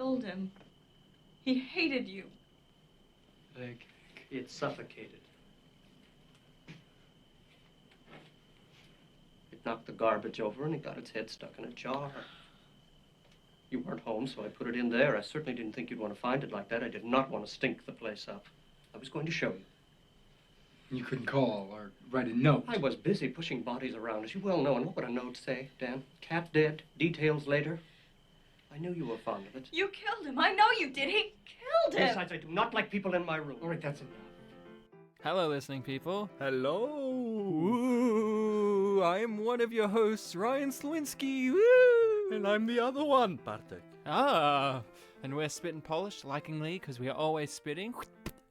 killed him. He hated you. It suffocated. It knocked the garbage over and it got its head stuck in a jar. You weren't home, so I put it in there. I certainly didn't think you'd want to find it like that. I did not want to stink the place up. I was going to show you. You couldn't call or write a note. I was busy pushing bodies around, as you well know. And what would a note say, Dan? Cat dead, details later. I knew you were fond of it. You killed him. I know you did. He killed him. Besides, I do not like people in my room. All right, that's enough. Hello, listening people. Hello. Ooh, I am one of your hosts, Ryan Slawinski. Woo! And I'm the other one, Bartek. Ah, and we're spitting Polish, likingly, because we are always spitting.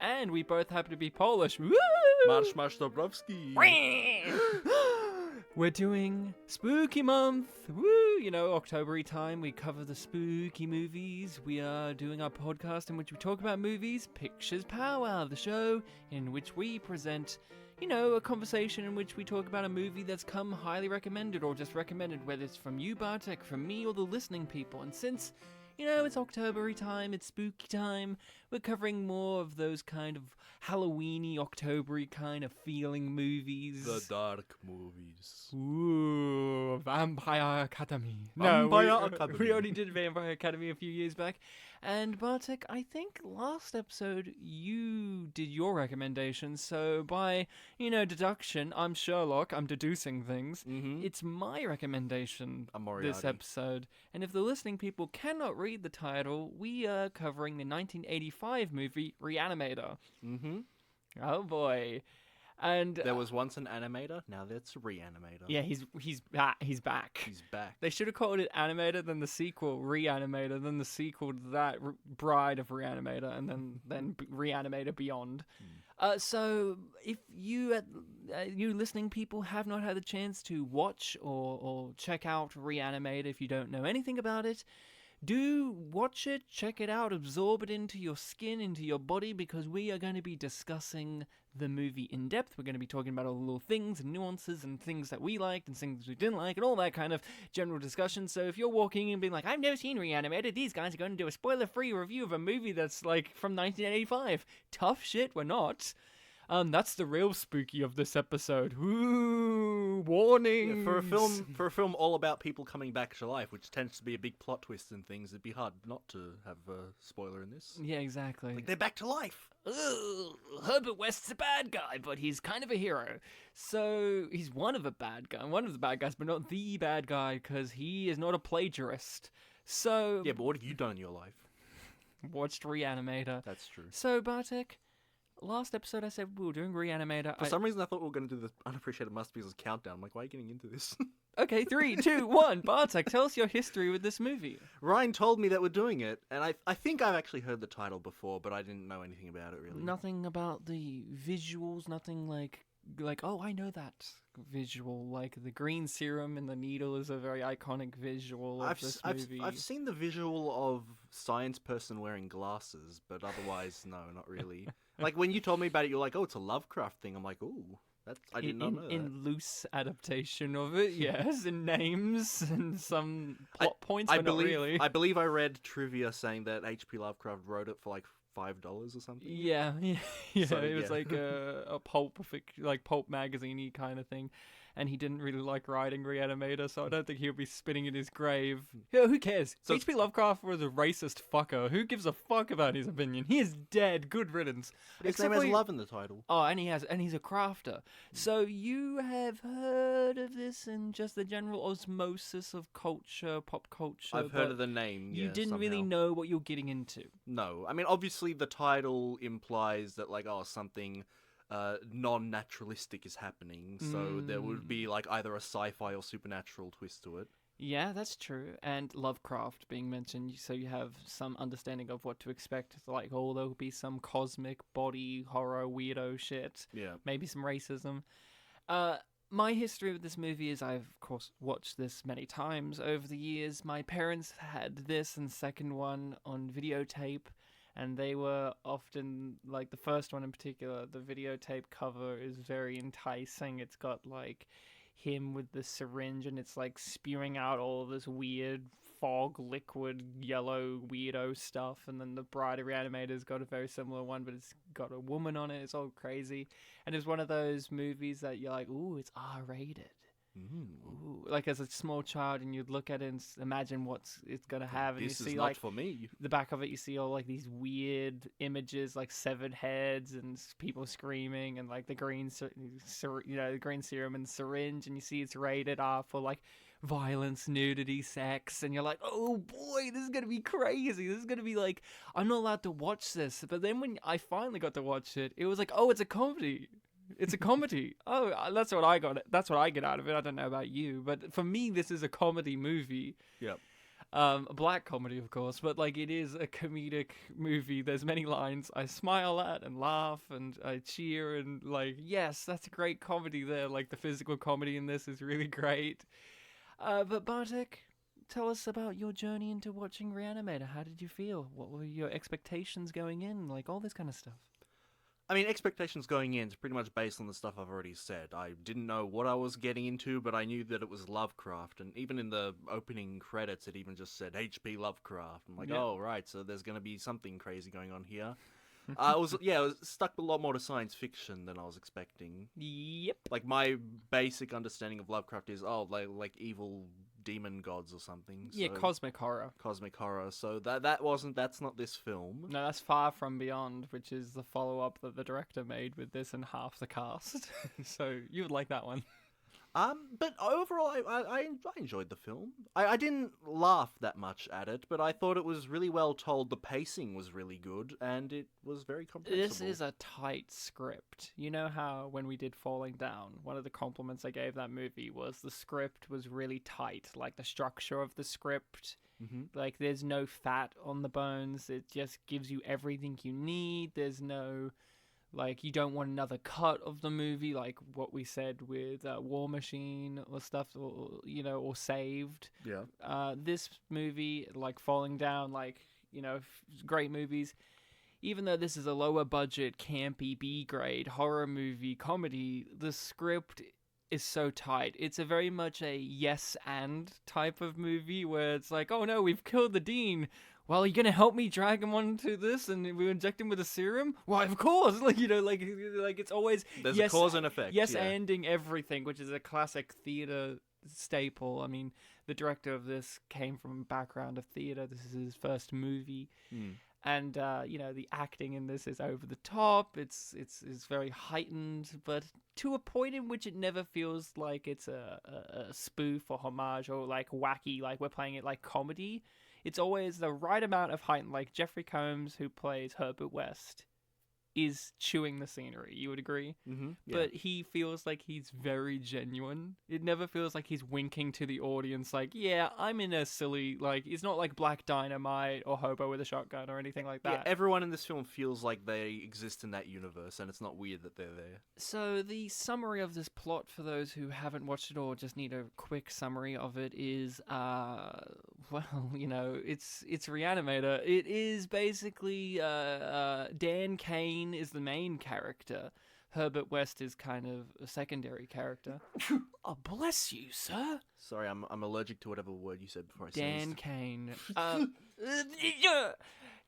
And we both happen to be Polish. Woo! Marsz Dobrowski. We're doing Spooky Month. Woo! You know, October time, we cover the spooky movies. We are doing our podcast in which we talk about movies. Pictures Powwow, the show in which we present, you know, a conversation in which we talk about a movie that's come highly recommended or just recommended, whether it's from you, Bartek, from me, or the listening people. And since, you know, it's October time, it's spooky time, we're covering more of those kind of Halloween-y, October-y kind of feeling movies. The dark movies. Ooh, Vampire Academy. Vampire we Academy. already did Vampire Academy a few years back. And Bartek, I think last episode you did your recommendations, so by, you know, deduction, I'm Sherlock, I'm deducing things. Mm-hmm. It's my recommendation I'm Moriarty. this episode. And if the listening people cannot read the title, we are covering the 1985 movie Re-Animator. Mm-hmm. Oh boy. And There was once an animator, now that's a Re-Animator. yeah, he's back. He's back. He's back. They should have called it Animator, then the sequel Re-Animator, then the sequel to that Bride of Re-Animator, and then Re-Animator Beyond. So if you you listening people have not had the chance to watch or check out Re-Animator, if you don't know anything about it, do watch it, check it out, absorb it into your skin, into your body, because we are going to be discussing the movie in depth. We're going to be talking about all the little things and nuances and things that we liked and things we didn't like and all that kind of general discussion. So if you're walking in and being like, I've never seen Re-Animated, these guys are going to do a spoiler-free review of a movie that's like from 1985. Tough shit, we're not. That's the real spooky of this episode. Ooh, warnings. Yeah, for a film all about people coming back to life, which tends to be a big plot twist and things, it'd be hard not to have a spoiler in this. Yeah, exactly. Like, they're back to life. Ugh, Herbert West's a bad guy, but he's kind of a hero. So he's one of the bad guys, but not the bad guy, because he is not a plagiarist. So Yeah, but what have you done in your life? watched Re-Animator. That's true. So Bartek, last episode I said we were doing Re-Animator. For some reason, I thought we were going to do the Unappreciated Masterpieces countdown. I'm like, why are you getting into this? Okay, 3, 2, 1. Bartek, tell us your history with this movie. Ryan told me that we're doing it, and I think I've actually heard the title before, but I didn't know anything about it, really. Nothing about the visuals, nothing like, oh, I know that visual. Like, the green serum and the needle is a very iconic visual of this movie. I've seen the visual of science person wearing glasses, but otherwise, no, not really. Like, when you told me about it, you're like, oh, it's a Lovecraft thing. I'm like, ooh. I did not know that. In loose adaptation of it, yes, in names and some plot points, but not really. I believe I read trivia saying that H.P. Lovecraft wrote it for like $5 or something. Yeah. So, it was yeah. like a pulp magazine-y kind of thing. And he didn't really like writing Re-Animator, so I don't think he'll be spinning in his grave. Yeah, who cares? So H.P. Lovecraft was a racist fucker. Who gives a fuck about his opinion? He is dead. Good riddance. But his name has love in the title. Oh, and he's a crafter. So you have heard of this in just the general osmosis of culture, pop culture. I've heard of the name. You yeah, didn't really somehow. know what you're getting into. No, I mean obviously the title implies that like something non-naturalistic is happening, so there would be like either a sci-fi or supernatural twist to it. Yeah, that's true. And Lovecraft being mentioned, so you have some understanding of what to expect. Like, oh, there'll be some cosmic body horror weirdo shit. Yeah. Maybe some racism. My history with this movie is I've, of course, watched this many times over the years. My parents had this and the second one on videotape. And they were often, like the first one in particular, the videotape cover is very enticing. It's got like him with the syringe and it's like spewing out all of this weird fog, liquid, yellow, weirdo stuff, and then the Bride of Re-Animator's got a very similar one, but it's got a woman on it. It's all crazy, and it's one of those movies that you're like, ooh, it's R-rated. Ooh, like as a small child, and you'd look at it and imagine what's it's gonna have, and This you is see not like for me. the back of it, you see all like these weird images, like severed heads and people screaming, and like the green, the green serum and syringe, and you see it's rated R for like violence, nudity, sex, and you're like, oh boy, this is gonna be crazy. This is gonna be like, I'm not allowed to watch this. But then when I finally got to watch it, it was like, oh, it's a comedy. It's a comedy. Oh, that's what I got. That's what I get out of it. I don't know about you, but for me, this is a comedy movie. Yep. A black comedy, of course, but like it is a comedic movie. There's many lines I smile at and laugh and I cheer and like, yes, that's a great comedy there. Like the physical comedy in this is really great. But Bartek, tell us about your journey into watching Re-Animator. How did you feel? What were your expectations going in? Like all this kind of stuff. I mean, expectations going in is pretty much based on the stuff I've already said. I didn't know what I was getting into, but I knew that it was Lovecraft, and even in the opening credits, it even just said H.P. Lovecraft. I'm like, Yeah. oh, right, so there's going to be something crazy going on here. I was stuck a lot more to science fiction than I was expecting. Yep. Like, my basic understanding of Lovecraft is, like evil demon gods or something. Yeah, so- cosmic horror. Cosmic horror. So that's not this film. No, that's Far From Beyond, which is the follow-up that the director made with this and half the cast. So you would like that one. But overall, I enjoyed the film. I didn't laugh that much at it, but I thought it was really well told. The pacing was really good, and it was very comprehensible. This is a tight script. You know how when we did Falling Down, one of the compliments I gave that movie was the script was really tight. Like the structure of the script, like there's no fat on the bones. It just gives you everything you need. There's no... Like, you don't want another cut of the movie, like what we said with War Machine or stuff, or Saved. Yeah. This movie, like Falling Down, like, great movies. Even though this is a lower budget, campy, B-grade horror movie, comedy, the script is so tight. It's a very much a yes and type of movie where it's like, oh no, we've killed the dean. Well, are you gonna help me drag him onto this and we inject him with a serum? Why, of course. Like it's always There's yes, a cause and effect. yes, yeah. ending everything, which is a classic theater staple. I mean, the director of this came from a background of theater. This is his first movie. And the acting in this is over the top. It's very heightened, but to a point in which it never feels like it's a spoof or homage or like wacky, like we're playing it like comedy. It's always the right amount of heightened. Like Jeffrey Combs, who plays Herbert West, is chewing the scenery. You would agree? Mm-hmm. Yeah. But he feels like he's very genuine. It never feels like he's winking to the audience like, yeah, I'm in a silly, like, it's not like Black Dynamite or Hobo with a Shotgun or anything like that. Yeah, everyone in this film feels like they exist in that universe, and it's not weird that they're there. So the summary of this plot, for those who haven't watched it or just need a quick summary of it, is, it's Re-Animator. It is basically Dan Kane is the main character. Herbert West is kind of a secondary character. Oh, bless you, sir. Sorry, I'm allergic to whatever word you said before I Dan sneezed. Kane.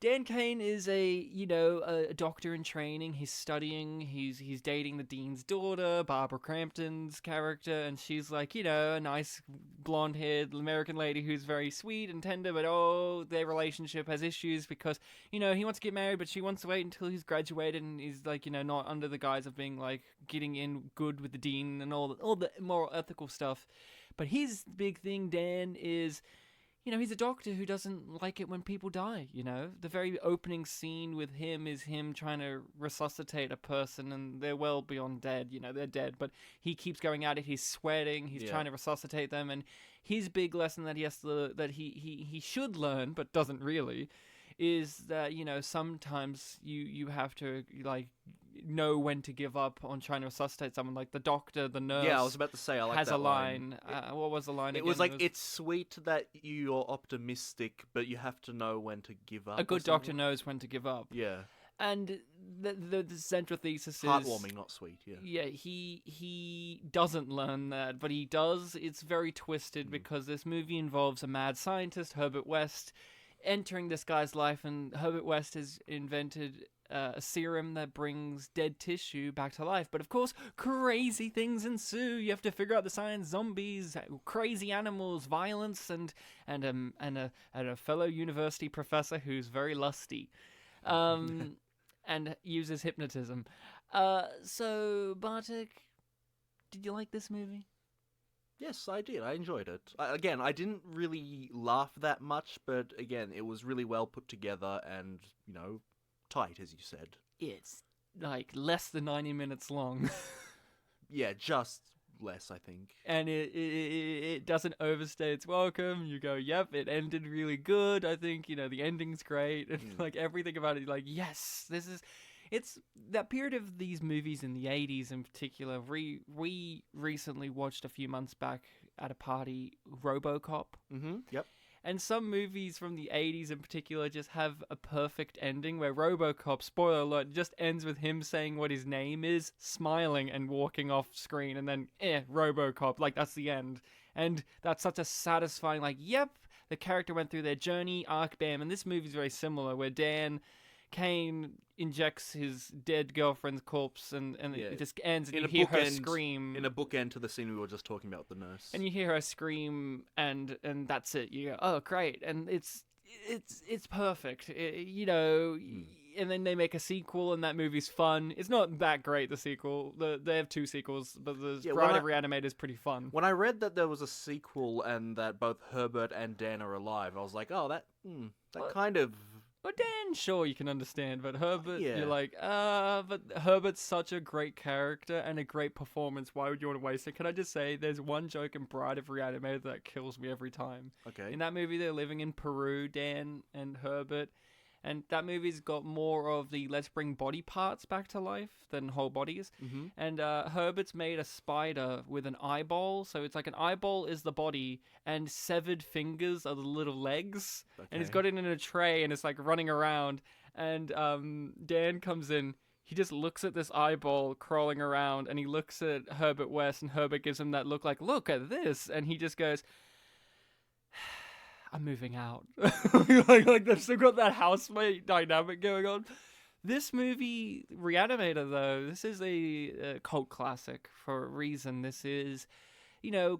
Dan Kane is a doctor in training. He's studying. He's dating the dean's daughter, Barbara Crampton's character, and she's like, a nice blonde-haired American lady who's very sweet and tender, but their relationship has issues because, he wants to get married, but she wants to wait until he's graduated and he's like, not under the guise of being like getting in good with the dean and all the moral ethical stuff. But his big thing, Dan, is... he's a doctor who doesn't like it when people die, The very opening scene with him is him trying to resuscitate a person, and they're well beyond dead, they're dead, but he keeps going at it, he's sweating, he's trying to resuscitate them, and his big lesson that he should learn, but doesn't really, is that, sometimes you have to, like, know when to give up on trying to resuscitate someone. Like the doctor, the nurse. Yeah, I was about to say, I like has that a line. What was the line? It again? was like, it's sweet that you're optimistic, but you have to know when to give up. A good doctor knows when to give up. Yeah. and the central thesis is Heartwarming, not sweet. Yeah. Yeah, he doesn't learn that, but he does. It's very twisted because this movie involves a mad scientist, Herbert West, entering this guy's life, and Herbert West has invented a serum that brings dead tissue back to life. But of course, crazy things ensue. You have to figure out the science: zombies, crazy animals, violence, and a fellow university professor who's very lusty. And uses hypnotism. So, Bartek, did you like this movie? Yes, I did. I enjoyed it. Again, I didn't really laugh that much, but again, it was really well put together and, tight, as you said. It's like less than 90 minutes long. Yeah, just less, I think. And it doesn't overstay its welcome. You go, yep, it ended really good. I think, the ending's great. And like everything about it, like, yes, it's that period of these movies in the 80s in particular. We recently watched a few months back at a party RoboCop. Mm-hmm, yep. And some movies from the 80s in particular just have a perfect ending where RoboCop, spoiler alert, just ends with him saying what his name is, smiling and walking off screen, and then, RoboCop, like that's the end. And that's such a satisfying, like, yep, the character went through their journey, arc, bam. And this movie's very similar, where Dan Kane injects his dead girlfriend's corpse, and it just ends, and you hear her scream. In a bookend to the scene we were just talking about, the nurse. And you hear her scream, and that's it. You go, oh, great. And it's perfect. And then they make a sequel, and that movie's fun. It's not that great, the sequel. They have 2 sequels, but the Bride of Re-Animator is pretty fun. When I read that there was a sequel and that both Herbert and Dan are alive, I was like, oh, that kind of... But Dan, sure, you can understand, but Herbert, Yeah. you're like, but Herbert's such a great character and a great performance. Why would you want to waste it? Can I just say, there's one joke in Bride of Re-Animator that kills me every time. Okay. In that movie, they're living in Peru, Dan and Herbert, and that movie's got more of the let's bring body parts back to life than whole bodies. Mm-hmm. And Herbert's made a spider with an eyeball, so it's like an eyeball is the body, and severed fingers are the little legs. Okay. And he's got it in a tray, and it's like running around. And Dan comes in. He just looks at this eyeball crawling around, and he looks at Herbert West, and Herbert gives him that look at this. And he just goes, I'm moving out. like they've still got that housemate dynamic going on. This movie, Re-Animator, though, this is a cult classic for a reason. This is,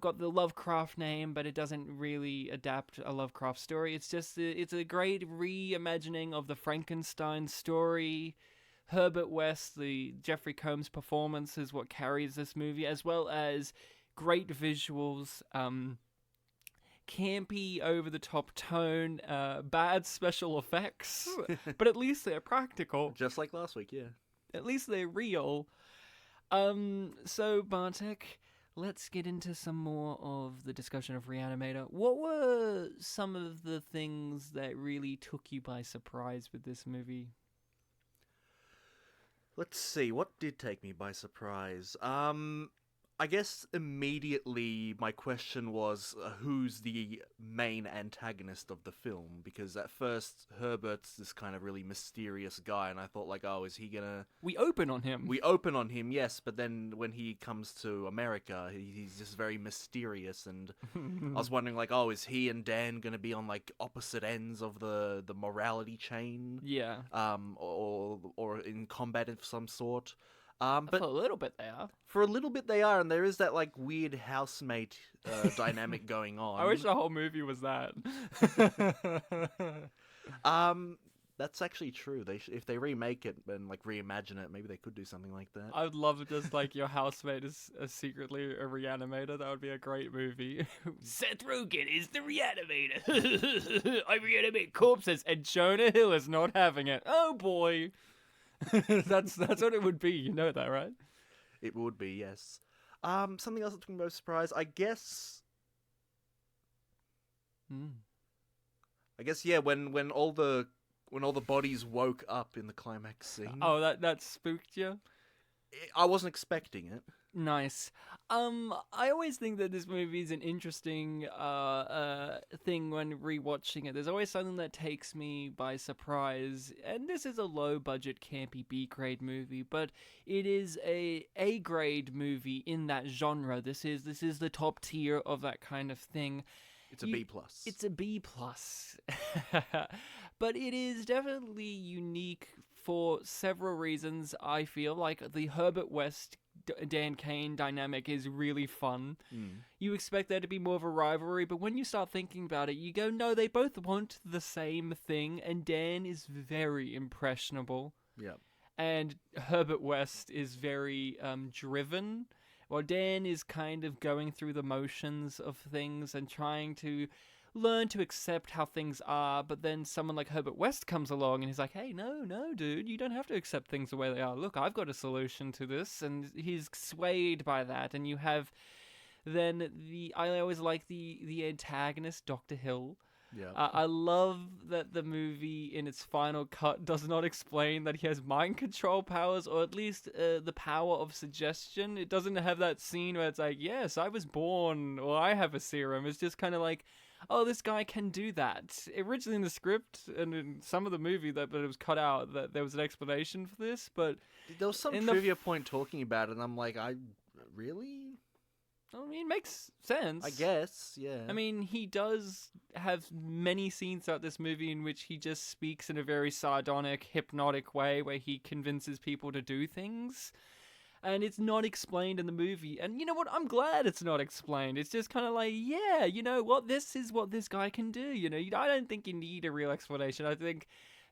got the Lovecraft name, but it doesn't really adapt a Lovecraft story. It's just, it's a great reimagining of the Frankenstein story. Herbert West, the Jeffrey Combs performance is what carries this movie, as well as great visuals, campy, over-the-top tone, bad special effects, but at least they're practical. Just like last week, yeah. At least they're real. So, Bartek, let's get into some more of the discussion of Re-Animator. What were some of the things that really took you by surprise with this movie? Let's see, what did take me by surprise? I guess immediately my question was, who's the main antagonist of the film? Because at first, Herbert's this kind of really mysterious guy, and I thought, like, oh, is he gonna... We open on him. We open on him, yes, but then when he comes to America, he's just very mysterious, and I was wondering, like, oh, is he and Dan gonna be on, like, opposite ends of the morality chain? Yeah. Or in combat of some sort? But for a little bit they are. For a little bit they are, and there is that like weird housemate dynamic going on. I wish the whole movie was that. That's actually true. If they remake it and like reimagine it, maybe they could do something like that. I would love just like your housemate is secretly a Re-Animator. That would be a great movie. Seth Rogen is the Re-Animator. I reanimate corpses, and Jonah Hill is not having it. Oh boy. That's what it would be, you know that, right? It would be, yes. Something else that took me by surprise, I guess. I guess, yeah. When all the bodies woke up in the climax scene. Oh, that spooked you? I wasn't expecting it. Nice. I always think that this movie is an interesting thing when rewatching it. There's always something that takes me by surprise, and this is a low-budget, campy B-grade movie, but it is a A-grade movie in that genre. This is the top tier of that kind of thing. It's a B plus. It's a B plus, but it is definitely unique for several reasons. I feel like the Herbert West Dan Kane dynamic is really fun. You expect there to be more of a rivalry, but when you start thinking about it, you go, no, they both want the same thing, and Dan is very impressionable. Yeah. And Herbert West is very driven. Well, Dan is kind of going through the motions of things and trying to learn to accept how things are, but then someone like Herbert West comes along and he's like, hey, no, dude, you don't have to accept things the way they are. Look, I've got a solution to this, and he's swayed by that, and you have then I always like the antagonist, Dr. Hill. Yeah. I love that the movie in its final cut does not explain that he has mind control powers, or at least the power of suggestion. It doesn't have that scene where it's like, yes, I was born, or I have a serum. It's just kind of like, oh, this guy can do that. Originally in the script and in some of the movie but it was cut out, that there was an explanation for this, but There was some trivia point talking about it, and I'm like, really? I mean, it makes sense. I guess, yeah. I mean, he does have many scenes throughout this movie in which he just speaks in a very sardonic, hypnotic way where he convinces people to do things. And it's not explained in the movie. And you know what? I'm glad it's not explained. It's just kind of like, yeah, you know what? This is what this guy can do. You know, I don't think you need a real explanation. I think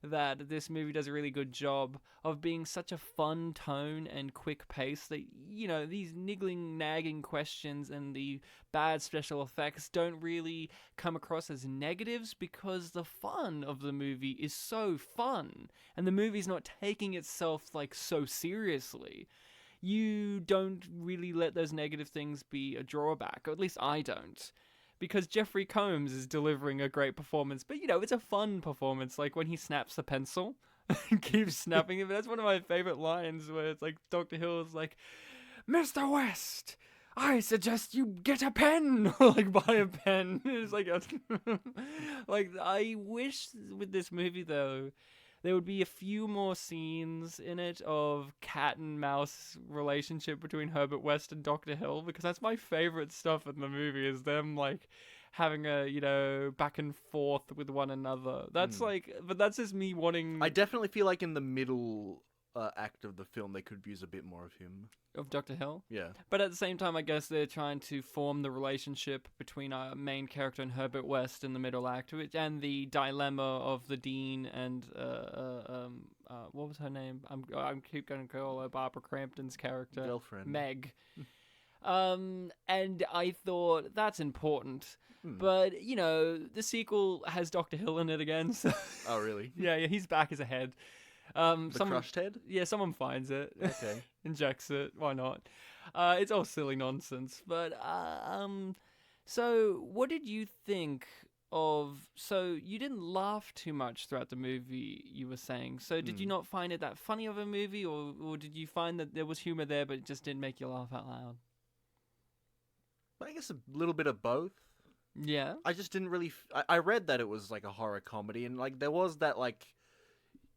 that this movie does a really good job of being such a fun tone and quick pace that, you know, these niggling, nagging questions and the bad special effects don't really come across as negatives, because the fun of the movie is so fun. And the movie's not taking itself, like, so seriously. You don't really let those negative things be a drawback, or at least I don't. Because Jeffrey Combs is delivering a great performance, but, you know, it's a fun performance, like when he snaps the pencil and keeps snapping it. That's one of my favorite lines, where it's like, Dr. Hill is like, Mr. West, I suggest you get a pen, or like buy a pen. It's like, like, I wish with this movie, though, there would be a few more scenes in it of cat and mouse relationship between Herbert West and Dr. Hill, because that's my favorite stuff in the movie, is them, like, having a, you know, back and forth with one another. That's like, but that's just me wanting... I definitely feel like in the middle act of the film, they could use a bit more of him. Of Dr. Hill? Yeah. But at the same time, I guess they're trying to form the relationship between our main character and Herbert West in the middle act, and the dilemma of the Dean and, what was her name? I'm keep going to call her Barbara Crampton's character. Girlfriend. Meg. And I thought, that's important. But, you know, the sequel has Dr. Hill in it again, so... Oh, really? yeah, he's back as a head. Crushed head? Yeah, someone finds it. Okay. Injects it. Why not? It's all silly nonsense. But, so what did you think of... So you didn't laugh too much throughout the movie, you were saying. So did you not find it that funny of a movie, or did you find that there was humor there, but it just didn't make you laugh out loud? I guess a little bit of both. Yeah? I just didn't really... I read that it was like a horror comedy, and like there was that, like,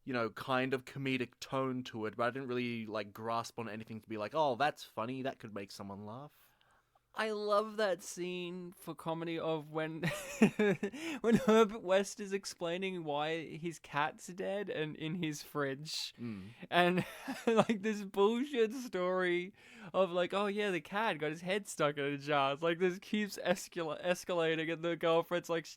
you know, kind of comedic tone to it, but I didn't really, like, grasp on anything to be like, oh, that's funny, that could make someone laugh. I love that scene for comedy of when when Herbert West is explaining why his cat's dead and in his fridge. And like this bullshit story of like, oh yeah, the cat got his head stuck in a jar. It's like this keeps escalating, and the girlfriend's like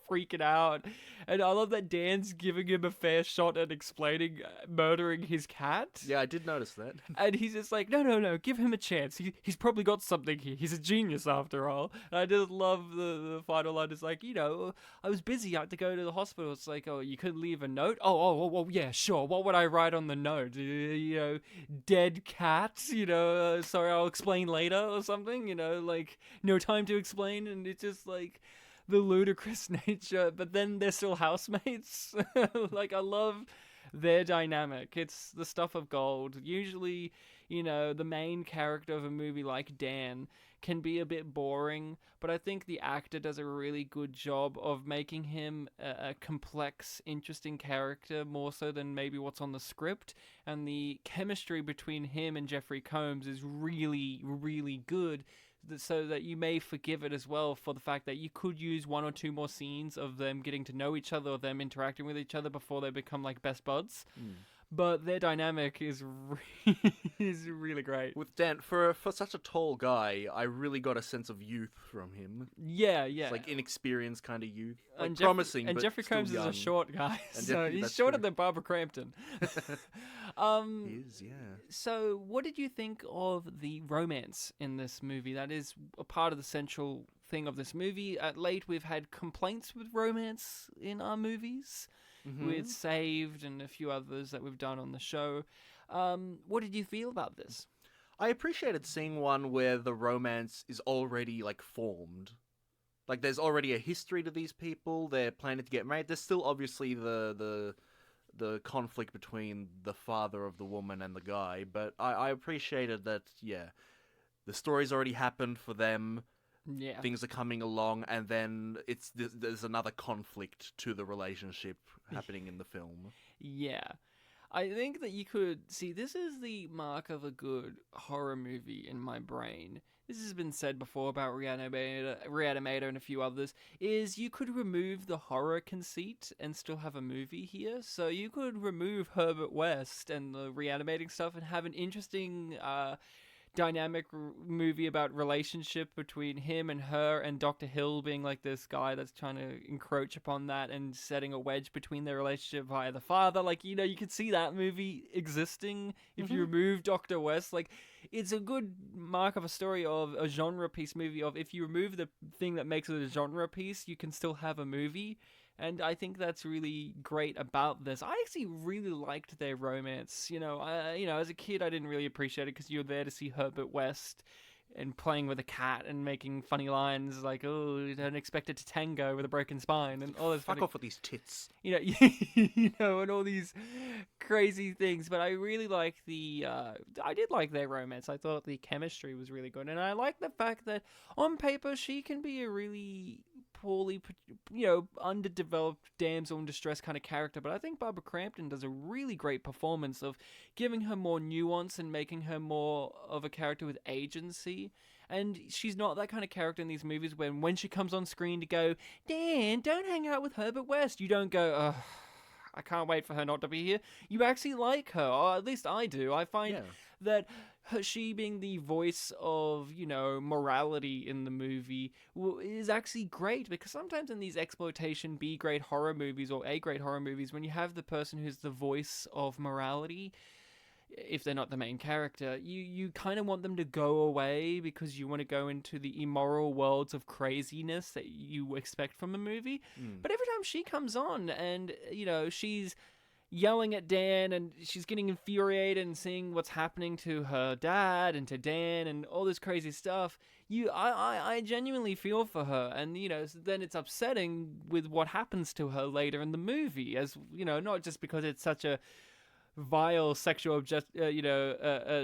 freaking out. And I love that Dan's giving him a fair shot at explaining murdering his cat. Yeah, I did notice that. And he's just like, no, give him a chance. He's probably got something here. He's a genius after all. And I just love the final line. It's like, you know, I was busy. I had to go to the hospital. It's like, oh, you couldn't leave a note? Oh, yeah, sure. What would I write on the note? You know, dead cat? You know, sorry, I'll explain later or something? You know, like, no time to explain. And it's just like... the ludicrous nature, but then they're still housemates. Like, I love their dynamic. It's the stuff of gold. Usually, the main character of a movie like Dan can be a bit boring, but I think the actor does a really good job of making him a complex, interesting character, more so than maybe what's on the script. And the chemistry between him and Jeffrey Combs is really, really good, so that you may forgive it as well for the fact that you could use one or two more scenes of them getting to know each other or them interacting with each other before they become like best buds. But their dynamic is really great. With Dan, for such a tall guy, I really got a sense of youth from him. Yeah. It's like inexperienced kind of youth. Like And promising, and but Jeffrey still Combs young. is a short guy, And so he's that's shorter true. than Barbara Crampton. He is, yeah. So, what did you think of the romance in this movie? That is a part of the central thing of this movie. At late, we've had complaints with romance in our movies, with Saved and a few others that we've done on the show. What did you feel about this? I appreciated seeing one where the romance is already, like, formed. Like, there's already a history to these people. They're planning to get married. There's still obviously the conflict between the father of the woman and the guy, but I appreciated that, the story's already happened for them. Yeah. Things are coming along, and then there's another conflict to the relationship happening in the film. Yeah. I think that you could see this is the mark of a good horror movie in my brain. This has been said before about Re-Animator and a few others, is you could remove the horror conceit and still have a movie here. So you could remove Herbert West and the reanimating stuff and have an interesting dynamic movie about relationship between him and her, and Dr. Hill being like this guy that's trying to encroach upon that and setting a wedge between their relationship via the father. Like, you could see that movie existing if you remove Dr. West. Like, it's a good mark of a story of a genre piece movie of if you remove the thing that makes it a genre piece, you can still have a movie. And I think that's really great about this. I actually really liked their romance. As a kid, I didn't really appreciate it because you were there to see Herbert West and playing with a cat and making funny lines like, "Oh, you don't expect it to tango with a broken spine," and all this. Fuck off with these tits. And all these crazy things. But I really like I did like their romance. I thought the chemistry was really good, and I like the fact that on paper she can be a really poorly, underdeveloped damsel in distress kind of character, but I think Barbara Crampton does a really great performance of giving her more nuance and making her more of a character with agency. And she's not that kind of character in these movies when she comes on screen to go, "Dan, don't hang out with Herbert West," you don't go, "Ugh, I can't wait for her not to be here." You actually like her, or at least I do. I find that she being the voice of, morality in the movie is actually great, because sometimes in these exploitation B-grade horror movies or A-grade horror movies, when you have the person who's the voice of morality, if they're not the main character, you kind of want them to go away because you want to go into the immoral worlds of craziness that you expect from a movie. But every time she comes on and, she's yelling at Dan and she's getting infuriated and seeing what's happening to her dad and to Dan and all this crazy stuff, I genuinely feel for her. And, then it's upsetting with what happens to her later in the movie, as, not just because it's such a vile sexual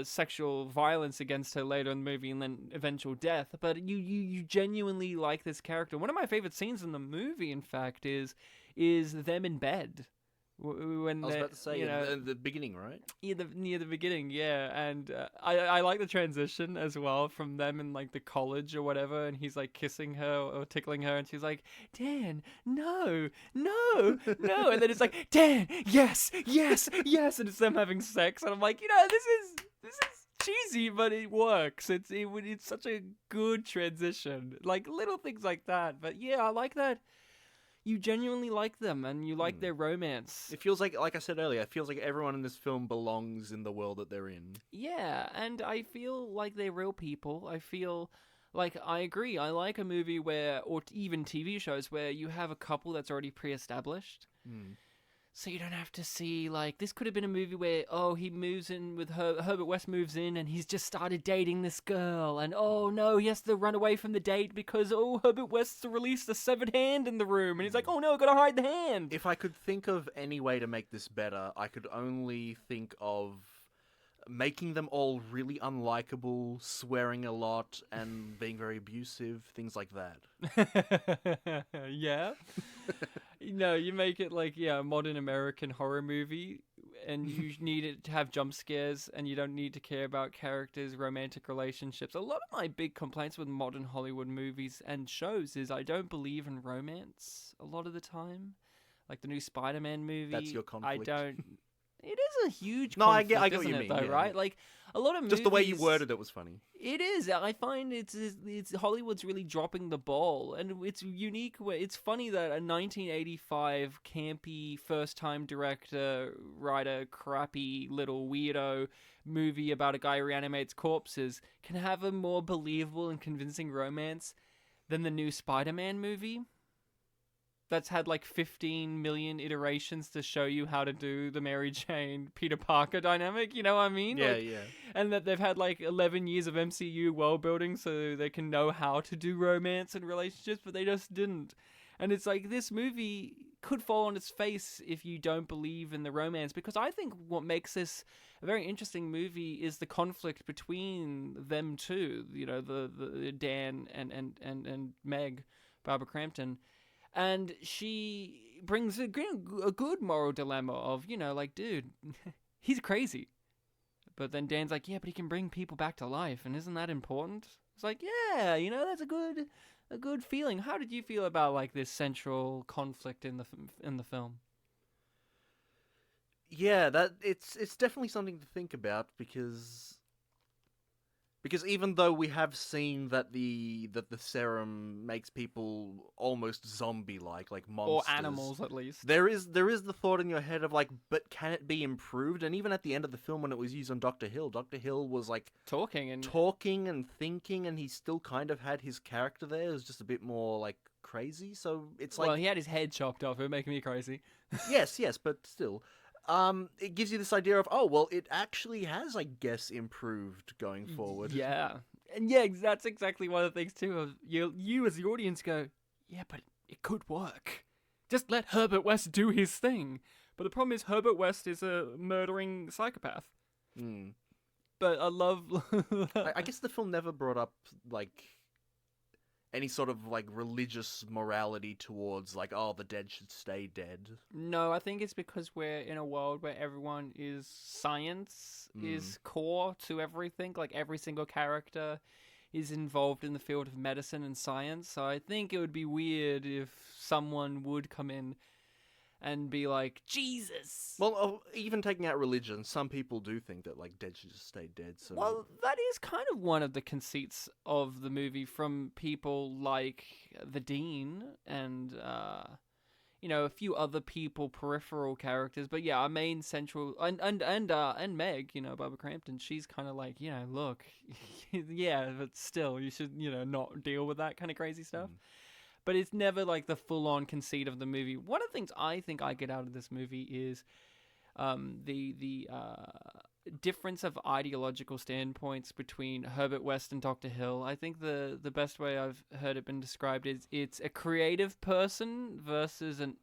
sexual violence against her later in the movie and then eventual death, but you genuinely like this character. One of my favorite scenes in the movie, in fact, is them in bed. When I was about to say, in the beginning, right? Near the beginning, yeah. And I like the transition as well from them in, like, the college or whatever, and he's, like, kissing her or tickling her, and she's like, "Dan, no, no, no." And then it's like, "Dan, yes, yes, yes." And it's them having sex, and I'm like, this is cheesy, but it works. It's such a good transition. Like, little things like that. But, yeah, I like that. You genuinely like them, and you like their romance. It feels like I said earlier, it feels like everyone in this film belongs in the world that they're in. Yeah, and I feel like they're real people. I feel like, I agree, I like a movie where, or even TV shows, where you have a couple that's already pre-established. So you don't have to see, like, this could have been a movie where, oh, he moves in with Herbert West moves in and he's just started dating this girl. And, oh, no, he has to run away from the date because, oh, Herbert West's released a severed hand in the room. And he's like, oh, no, I've got to hide the hand. If I could think of any way to make this better, I could only think of making them all really unlikable, swearing a lot, and being very abusive, things like that. Yeah. No, you make it like, yeah, a modern American horror movie, and you need it to have jump scares, and you don't need to care about characters, romantic relationships. A lot of my big complaints with modern Hollywood movies and shows is I don't believe in romance a lot of the time. Like the new Spider-Man movie. That's your conflict. I don't... It is a huge No, I conflict, get what isn't you it, mean, though, yeah. right? Like, a lot of movies... Just the way you worded it was funny. It is. I find it's Hollywood's really dropping the ball, and it's unique. It's funny that a 1985 campy first-time director write a crappy little weirdo movie about a guy who reanimates corpses can have a more believable and convincing romance than the new Spider-Man movie. That's had like 15 million iterations to show you how to do the Mary Jane Peter Parker dynamic, you know what I mean? Yeah, Like, yeah. And that they've had like 11 years of MCU world building so they can know how to do romance and relationships, but they just didn't. And it's like this movie could fall on its face if you don't believe in the romance, because I think what makes this a very interesting movie is the conflict between them two, you know, the Dan and Meg, Barbara Crampton. And she brings a good moral dilemma of, you know, like, dude, he's crazy. But then Dan's like, yeah, but he can bring people back to life, and isn't that important? It's like, yeah, you know, that's a good feeling. How did you feel about like this central conflict in the film? Yeah, that it's definitely something to think about because even though we have seen that the serum makes people almost zombie-like, like monsters, Or animals, at least. there is the thought in your head of like, but can it be improved? And even at the end of the film, when it was used on Dr. Hill was like Talking and thinking, and he still kind of had his character there. It was just a bit more like crazy. So it's like, well, he had his head chopped off. It would make me crazy. yes, but still. It gives you this idea of, oh, well, it actually has, I guess, improved going forward. Yeah. And yeah, that's exactly one of the things, too. Of you as the audience go, yeah, but it could work. Just let Herbert West do his thing. But the problem is Herbert West is a murdering psychopath. Mm. But I love... I guess the film never brought up, like, any sort of, like, religious morality towards, like, oh, the dead should stay dead. No, I think it's because we're in a world where everyone is science is core to everything. Like, every single character is involved in the field of medicine and science. So I think it would be weird if someone would come in and be like, Jesus! Well, even taking out religion, some people do think that, like, dead should just stay dead, so... Well, that is kind of one of the conceits of the movie from people like the Dean and, you know, a few other people, peripheral characters. But yeah, our main central... And Meg, you know, Barbara Crampton, she's kind of like, you know, look, yeah, but still, you should, you know, not deal with that kind of crazy stuff. But it's never like the full-on conceit of the movie. One of the things I think I get out of this movie is the difference of ideological standpoints between Herbert West and Dr. Hill. I think the best way I've heard it been described is it's a creative person versus an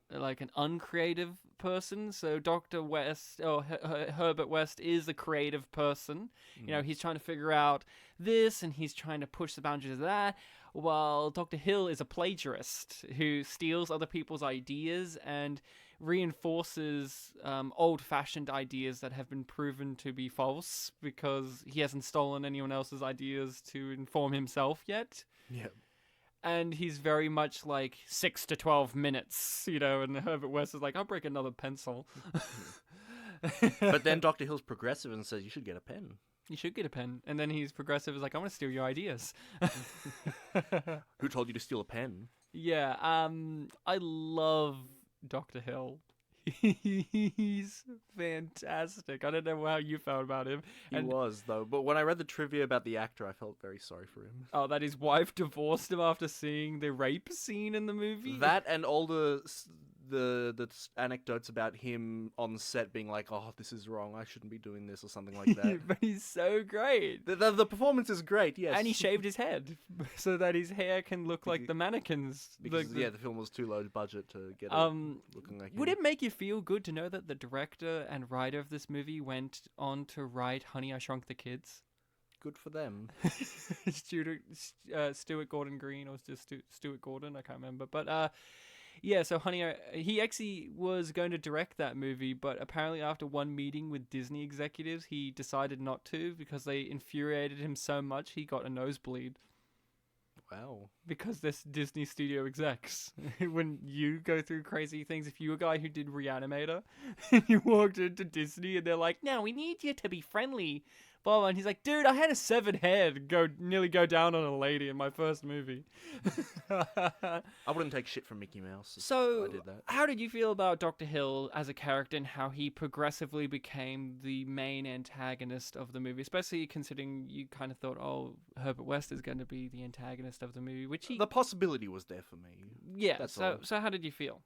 uncreative person. So Dr. West, or Herbert West, is a creative person. You know, he's trying to figure out this, and he's trying to push the boundaries of that. While Dr. Hill is a plagiarist who steals other people's ideas and reinforces old-fashioned ideas that have been proven to be false because he hasn't stolen anyone else's ideas to inform himself yet. Yeah. And he's very much like 6 to 12 minutes, you know, and Herbert West is like, I'll break another pencil. But then Dr. Hill's progressive and says, you should get a pen. You should get a pen. And then he's progressive, is like, I want to steal your ideas. Who told you to steal a pen? Yeah, I love Dr. Hill. He's fantastic. I don't know how you felt about him. He was, though. But when I read the trivia about the actor, I felt very sorry for him. Oh, that his wife divorced him after seeing the rape scene in the movie? That and all the anecdotes about him on set being like, "Oh, this is wrong. I shouldn't be doing this," or something like that. But he's so great. The performance is great, yes. And he shaved his head so that his hair can look like the mannequins. Because the film was too low budget to get it looking like Would him. it make you feel good to know that the director and writer of this movie went on to write Honey, I Shrunk the Kids? Good for them. Stuart Gordon Green, or just Stuart Gordon, I can't remember. But yeah, so he actually was going to direct that movie, but apparently after one meeting with Disney executives, he decided not to because they infuriated him so much he got a nosebleed. Wow. Because this Disney studio execs, when you go through crazy things, if you're a guy who did Re-Animator, and you walked into Disney and they're like, "No, we need you to be friendly," blah, blah, and he's like, "Dude, I had a severed head nearly go down on a lady in my first movie." I wouldn't take shit from Mickey Mouse. So, I did that. how did you feel about Dr. Hill as a character and how he progressively became the main antagonist of the movie? Especially considering you kind of thought, oh, Herbert West is going to be the antagonist of the movie, which he... The possibility was there for me. Yeah, That's all. so how did you feel?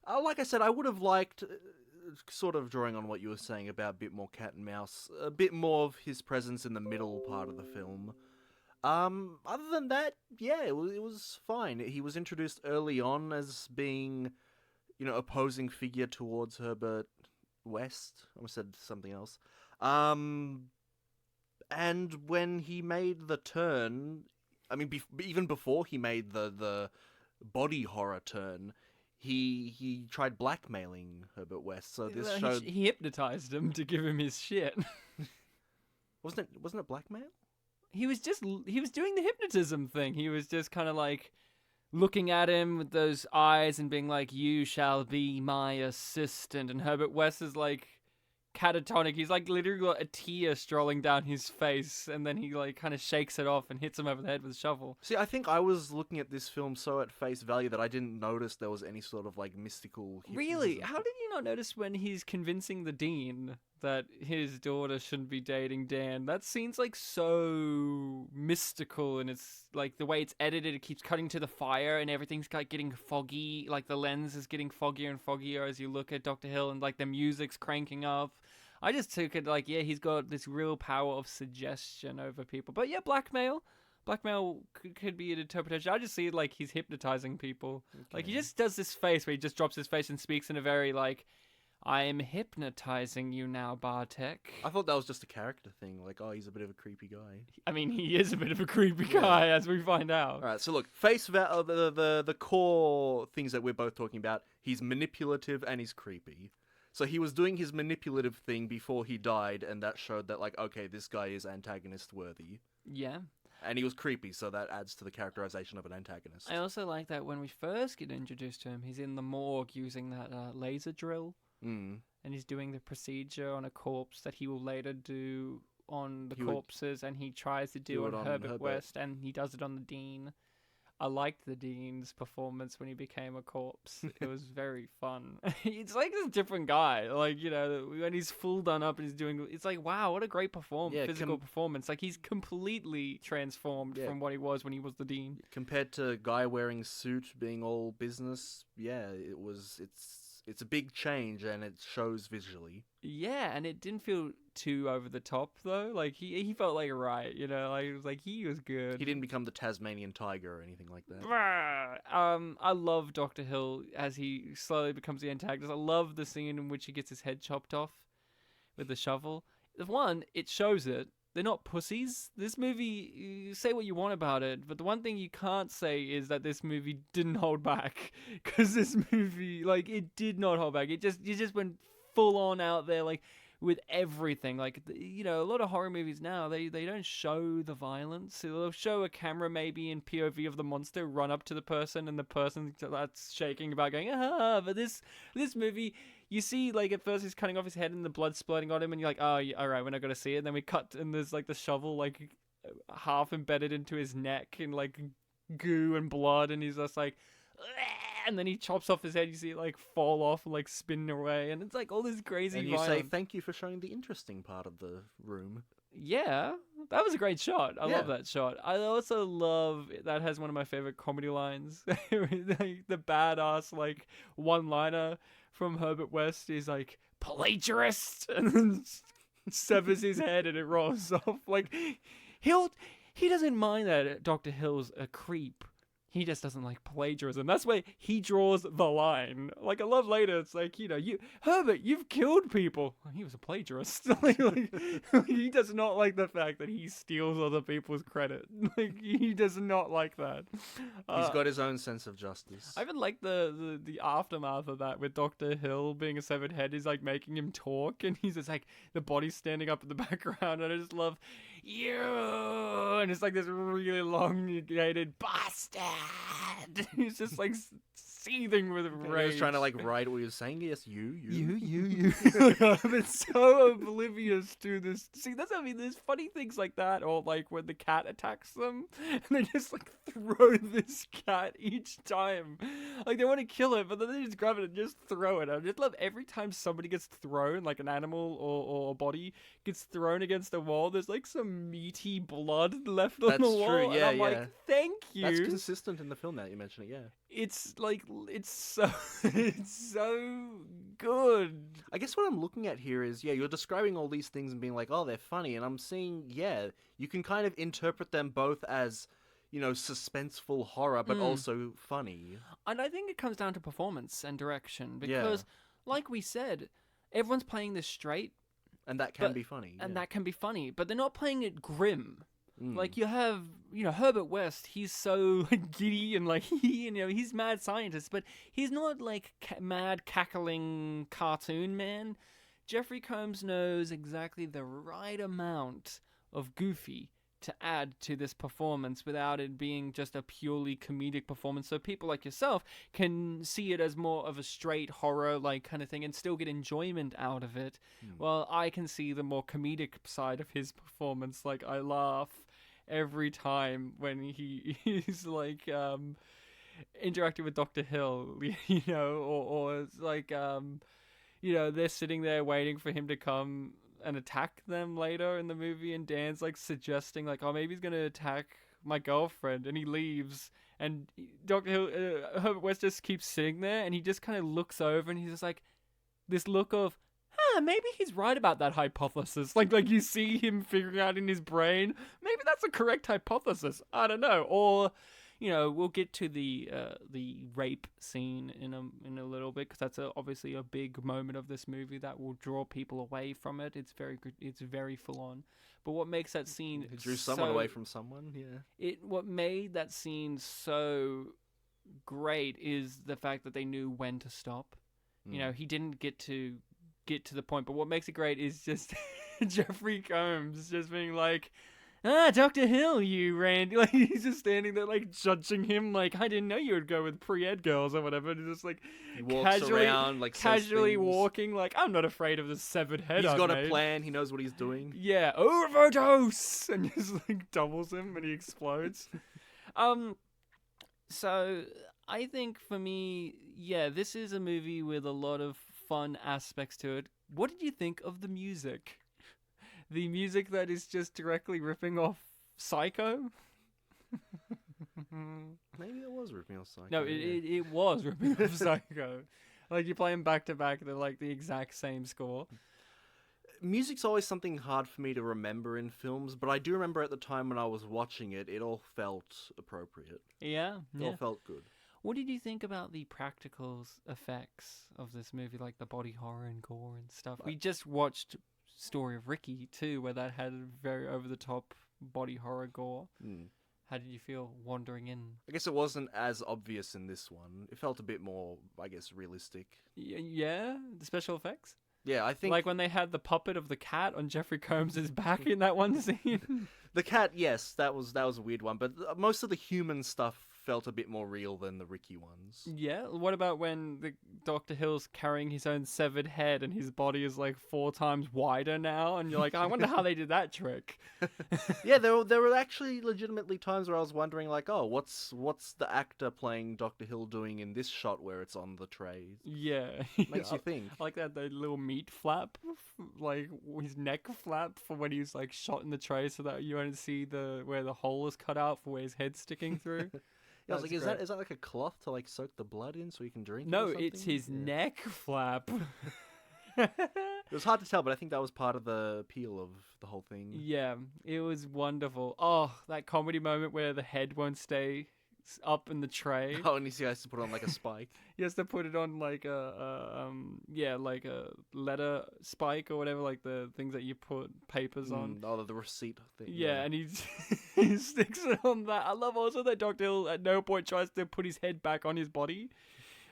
Like I said, I would have liked, sort of drawing on what you were saying about a bit more cat and mouse, a bit more of his presence in the middle part of the film. Other than that, yeah, it was fine. He was introduced early on as being, opposing figure towards Herbert West. I almost said something else. And when he made the turn, I mean, even before he made the body horror turn, he tried blackmailing Herbert West. So this showed he hypnotized him to give him his shit. wasn't it blackmail? He was doing the hypnotism thing. He was just kind of like looking at him with those eyes and being like, "You shall be my assistant." And Herbert West is like catatonic. He's like literally got a tear strolling down his face, and then he like kind of shakes it off and hits him over the head with a shovel. See, I think I was looking at this film so at face value that I didn't notice there was any sort of like mystical hypnotism. Really? How did you not notice when he's convincing the dean that his daughter shouldn't be dating Dan? That scene's like so mystical, and it's like the way it's edited, it keeps cutting to the fire and everything's like getting foggy, like the lens is getting foggier and foggier as you look at Dr. Hill, and like the music's cranking up. I just took it like, yeah, he's got this real power of suggestion over people. But yeah, blackmail could be an interpretation. I just see it like he's hypnotizing people. Okay. Like he just does this face where he just drops his face and speaks in a very like, "I am hypnotizing you now, Bartek." I thought that was just a character thing. Like, oh, he's a bit of a creepy guy. I mean, he is a bit of a creepy guy, as we find out. All right, so look, the core things that we're both talking about, he's manipulative and he's creepy. So he was doing his manipulative thing before he died, and that showed that, like, okay, this guy is antagonist-worthy. Yeah. And he was creepy, so that adds to the characterization of an antagonist. I also like that when we first get introduced to him, he's in the morgue using that laser drill. Mm. And he's doing the procedure on a corpse that he will later do on the corpses, and he tries to do on Herbert West, and he does it on the Dean. I liked the Dean's performance when he became a corpse. It was very fun. It's like this different guy. Like, when he's full done up and he's doing... It's like, wow, what a great physical performance. Like, he's completely transformed from what he was when he was the Dean. Compared to guy wearing suit being all business, it's a big change, and it shows visually. Yeah, and it didn't feel too over the top, though. Like, he felt like right, like, it was like, he was good. He didn't become the Tasmanian tiger or anything like that. I love Dr. Hill as he slowly becomes the antagonist. I love the scene in which he gets his head chopped off with the shovel. One, it shows it. They're not pussies. This movie, you say what you want about it, but the one thing you can't say is that this movie didn't hold back. Because this movie, like, it did not hold back. You just went full on out there, like, with everything. Like, a lot of horror movies now, they don't show the violence. They'll show a camera maybe in POV of the monster run up to the person, and the person that's shaking about going, ah, but this movie... You see, like, at first he's cutting off his head and the blood's splurting on him, and you're like, oh, all right, we're not going to see it. And then we cut, and there's, like, the shovel, like, half embedded into his neck in, like, goo and blood, and he's just like, "Aah!" And then he chops off his head. You see it, like, fall off and, like, spin away, and it's, like, all this crazy violence. And you violence. say, thank you for showing the interesting part of the room. Yeah, That was a great shot. I Yeah. love that shot. I also love that has one of my favorite comedy lines. Like, the badass like one-liner from Herbert West is like plagiarist, and then severs his head and it rolls off. Like he doesn't mind that Dr. Hill's a creep. He just doesn't like plagiarism. That's where he draws the line. Like, I love later, it's like, Herbert, you've killed people. He was a plagiarist. He does not like the fact that he steals other people's credit. Like, he does not like that. He's got his own sense of justice. I even like the aftermath of that with Dr. Hill being a severed head. He's like making him talk, and he's just like the body's standing up in the background, and I just love you, and it's like this really elongated bastard. He's just like seething with rage. He was trying to like write what he was saying. Yes, you. You. I've been so oblivious to this. See, that's what I mean. There's funny things like that, or like when the cat attacks them, and they just like throw this cat each time. Like, they want to kill it, but then they just grab it and just throw it. I just love every time somebody gets thrown, like an animal or a body gets thrown against a wall. There's like some meaty blood left on the wall. True. Yeah, and I'm like, thank you. That's consistent in the film. That you mention it. Yeah. It's like it's so good. I guess what I'm looking at here is, you're describing all these things and being like, oh, they're funny, and I'm seeing, you can kind of interpret them both as, suspenseful horror, but also funny. And I think it comes down to performance and direction, because, like we said, everyone's playing this straight, and that can be funny. And that can be funny, but they're not playing it grim. Like, you have, Herbert West, he's so giddy and like, he's mad scientist, but he's not like mad cackling cartoon man. Jeffrey Combs knows exactly the right amount of goofy to add to this performance without it being just a purely comedic performance. So people like yourself can see it as more of a straight horror like kind of thing and still get enjoyment out of it. Well, I can see the more comedic side of his performance. Like, I laugh every time when he's like interacting with Dr. Hill, or it's like they're sitting there waiting for him to come and attack them later in the movie, and Dan's like suggesting like, oh, maybe he's gonna attack my girlfriend, and he leaves, and Dr. Hill, Herbert West just keeps sitting there, and he just kind of looks over, and he's just like this look of, maybe he's right about that hypothesis. Like you see him figuring out in his brain, maybe that's a correct hypothesis. I don't know. Or, we'll get to the rape scene in a little bit, because that's obviously a big moment of this movie that will draw people away from it. It's very good. It's very full on. But what makes that scene It drew someone away from someone. Yeah. What made that scene so great is the fact that they knew when to stop. He didn't get to the point, but what makes it great is just Jeffrey Combs just being like, Dr. Hill, you Randy. Like, he's just standing there like judging him, like, I didn't know you would go with pre-ed girls or whatever. And just like he walks around, like, casually walking, like, I'm not afraid of the severed head. He's got a plan. He knows what he's doing. Yeah, overdose, and just like doubles him and he explodes. So I think for me, this is a movie with a lot of fun aspects to it. What did you think of the music? The music that is just directly ripping off Psycho? Maybe it was ripping off Psycho. No, it was ripping off Psycho. Like, you play them back to back, they're like the exact same score. Music's always something hard for me to remember in films, but I do remember at the time when I was watching it, it all felt appropriate. Yeah? It all felt good. What did you think about the practical effects of this movie, like the body horror and gore and stuff? We just watched Story of Ricky too, where that had very over-the-top body horror gore. How did you feel wandering in? I guess it wasn't as obvious in this one. It felt a bit more, I guess, realistic. Yeah? The special effects? Yeah, I think... Like when they had the puppet of the cat on Jeffrey Combs' back in that one scene? The cat, yes, that was a weird one, but most of the human stuff felt a bit more real than the Ricky ones. Yeah. What about when the Dr. Hill's carrying his own severed head and his body is like 4 times wider now, and you're like, I wonder how they did that trick. Yeah, there were actually legitimately times where I was wondering, like, oh, what's the actor playing Dr. Hill doing in this shot where it's on the tray? Yeah. Makes you think. I like that the little meat flap, like his neck flap for when he's like shot in the tray, so that you only see where the hole is cut out for where his head's sticking through. Yeah, I was like, is great. that like a cloth to like soak the blood in so he can drink? No, it or something? it's his neck flap. It was hard to tell, but I think that was part of the appeal of the whole thing. Yeah, it was wonderful. Oh, that comedy moment where the head won't stay up in the tray. Oh, and he has to put on like a spike. He has to put it on like like a letter spike or whatever, like the things that you put papers on. Oh, the receipt thing. Yeah, and he sticks it on that. I love also that Dr. Hill at no point tries to put his head back on his body.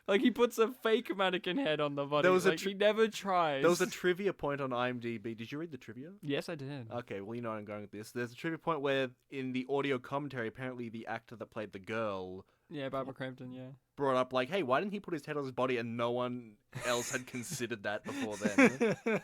Like, he puts a fake mannequin head on the body. He never tries. There was a trivia point on IMDb. Did you read the trivia? Yes, I did. Okay, well, you know where I'm going with this. There's a trivia point where, in the audio commentary, apparently the actor that played the girl... Yeah, Barbara Crampton, yeah. Brought up, like, hey, why didn't he put his head on his body? And no one else had considered that before then.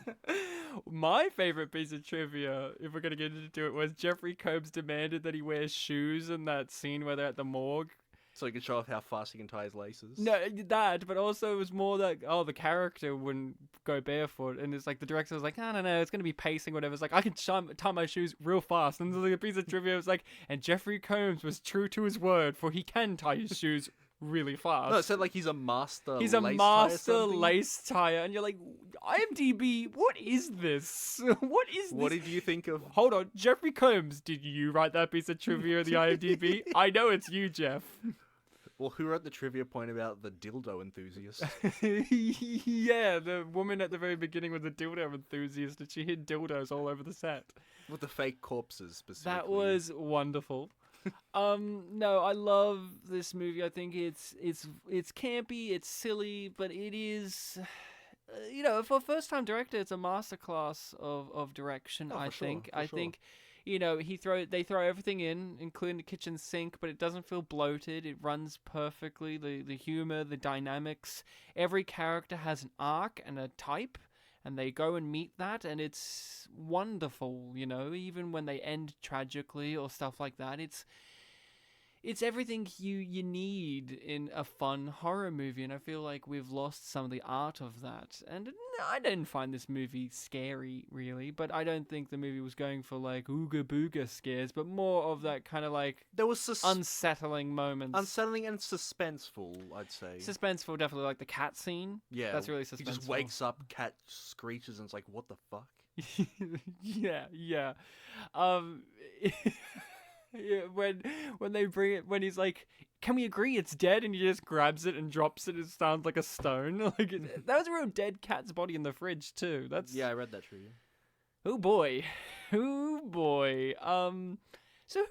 My favorite piece of trivia, if we're going to get into it, was Jeffrey Combs demanded that he wears shoes in that scene where they're at the morgue. So he could show off how fast he can tie his laces. No, that, but also it was more like, oh, the character wouldn't go barefoot. And it's like, the director was like, I don't know, it's going to be pacing, whatever. It's like, I can tie my shoes real fast. And there's like a piece of trivia, was like, and Jeffrey Combs was true to his word, for he can tie his shoes really fast. No, it said like he's a master He's a lace master tie or something. lace tire. And you're like, IMDb, what is this? What is this? What did you think of... Hold on, Jeffrey Combs, did you write that piece of trivia in the IMDb? I know it's you, Jeff. Well, who wrote the trivia point about the dildo enthusiast? Yeah, the woman at the very beginning was a dildo enthusiast, and she hid dildos all over the set. With the fake corpses, specifically. That was wonderful. No, I love this movie. I think it's campy, it's silly, but it is, for a first-time director, it's a masterclass of direction. Oh, I for think. sure, for I sure. think. They throw everything in, including the kitchen sink, but it doesn't feel bloated. It runs perfectly. The humor, the dynamics. Every character has an arc and a type, and they go and meet that, and it's wonderful, even when they end tragically or stuff like that. It's everything you need in a fun horror movie, and I feel like we've lost some of the art of that. And no, I didn't find this movie scary, really, but I don't think the movie was going for, like, ooga booga scares, but more of that kind of, like, There was unsettling moments. unsettling and suspenseful, I'd say. Suspenseful, definitely, like the cat scene. Yeah. That's really He suspenseful. just wakes up, cat screeches, and it's like, what the fuck? Yeah. Yeah, when they bring it, when he's like, can we agree it's dead? And he just grabs it and drops it. It sounds like a stone. Like that was a real dead cat's body in the fridge too. That's Yeah, I read that trivia. Oh boy. So who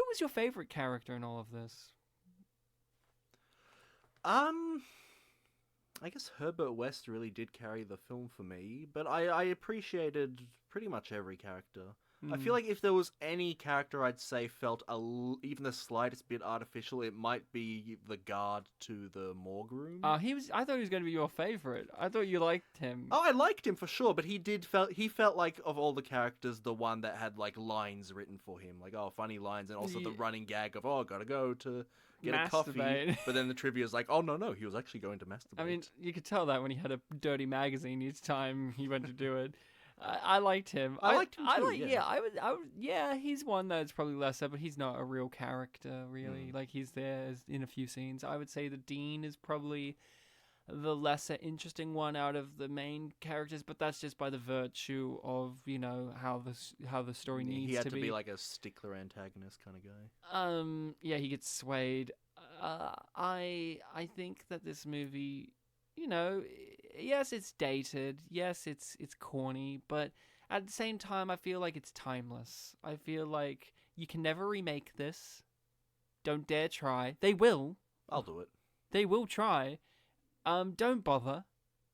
was your favorite character in all of this? I guess Herbert West really did carry the film for me, but I appreciated pretty much every character. I feel like if there was any character I'd say felt even the slightest bit artificial, it might be the guard to the morgue room. I thought he was going to be your favorite. I thought you liked him. Oh, I liked him for sure, but he felt like of all the characters, the one that had like lines written for him, like funny lines, and also the running gag of gotta go to get a coffee. Masturbate. But then the trivia is like, oh no, he was actually going to masturbate. I mean, you could tell that when he had a dirty magazine each time he went to do it. I liked him. I liked him too. Yeah, he's one that's probably lesser, but he's not a real character, really. Like, he's there in a few scenes. I would say the Dean is probably the lesser interesting one out of the main characters, but that's just by the virtue of, how the story needs to be. He had to be like a stickler antagonist kind of guy. Yeah, he gets swayed. I think that this movie, yes, it's dated. Yes, it's corny, but at the same time, I feel like it's timeless. I feel like you can never remake this. Don't dare try. They will. I'll do it. They will try. Don't bother.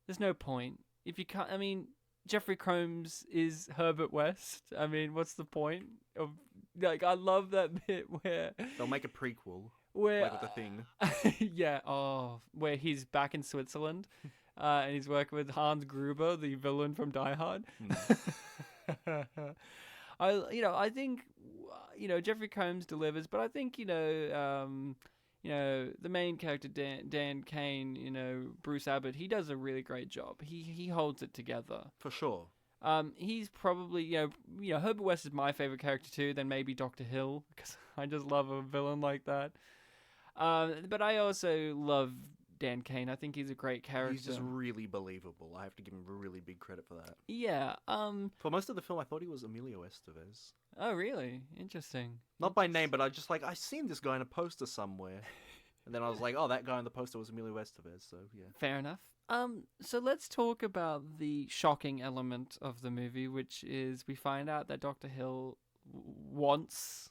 There's no point. If you can't, Jeffrey Combs is Herbert West. What's the point of? Like, I love that bit where They'll make a prequel. Where, Like with the Thing. yeah, where he's back in Switzerland, and he's working with Hans Gruber, the villain from Die Hard. I think, Jeffrey Combs delivers, but I think, the main character Dan Kane, Bruce Abbott, he does a really great job. He holds it together. For sure. He's probably, Herbert West is my favorite character too. Then maybe Dr. Hill, because I just love a villain like that. But I also love Dan Kane. I think he's a great character. He's just really believable. I have to give him really big credit for that. Yeah. For most of the film, I thought he was Emilio Estevez. Oh, really? Interesting. Not by name, but I seen this guy in a poster somewhere. And then I was like, oh, that guy in the poster was Emilio Estevez, so yeah. Fair enough. So let's talk about the shocking element of the movie, which is we find out that Dr. Hill wants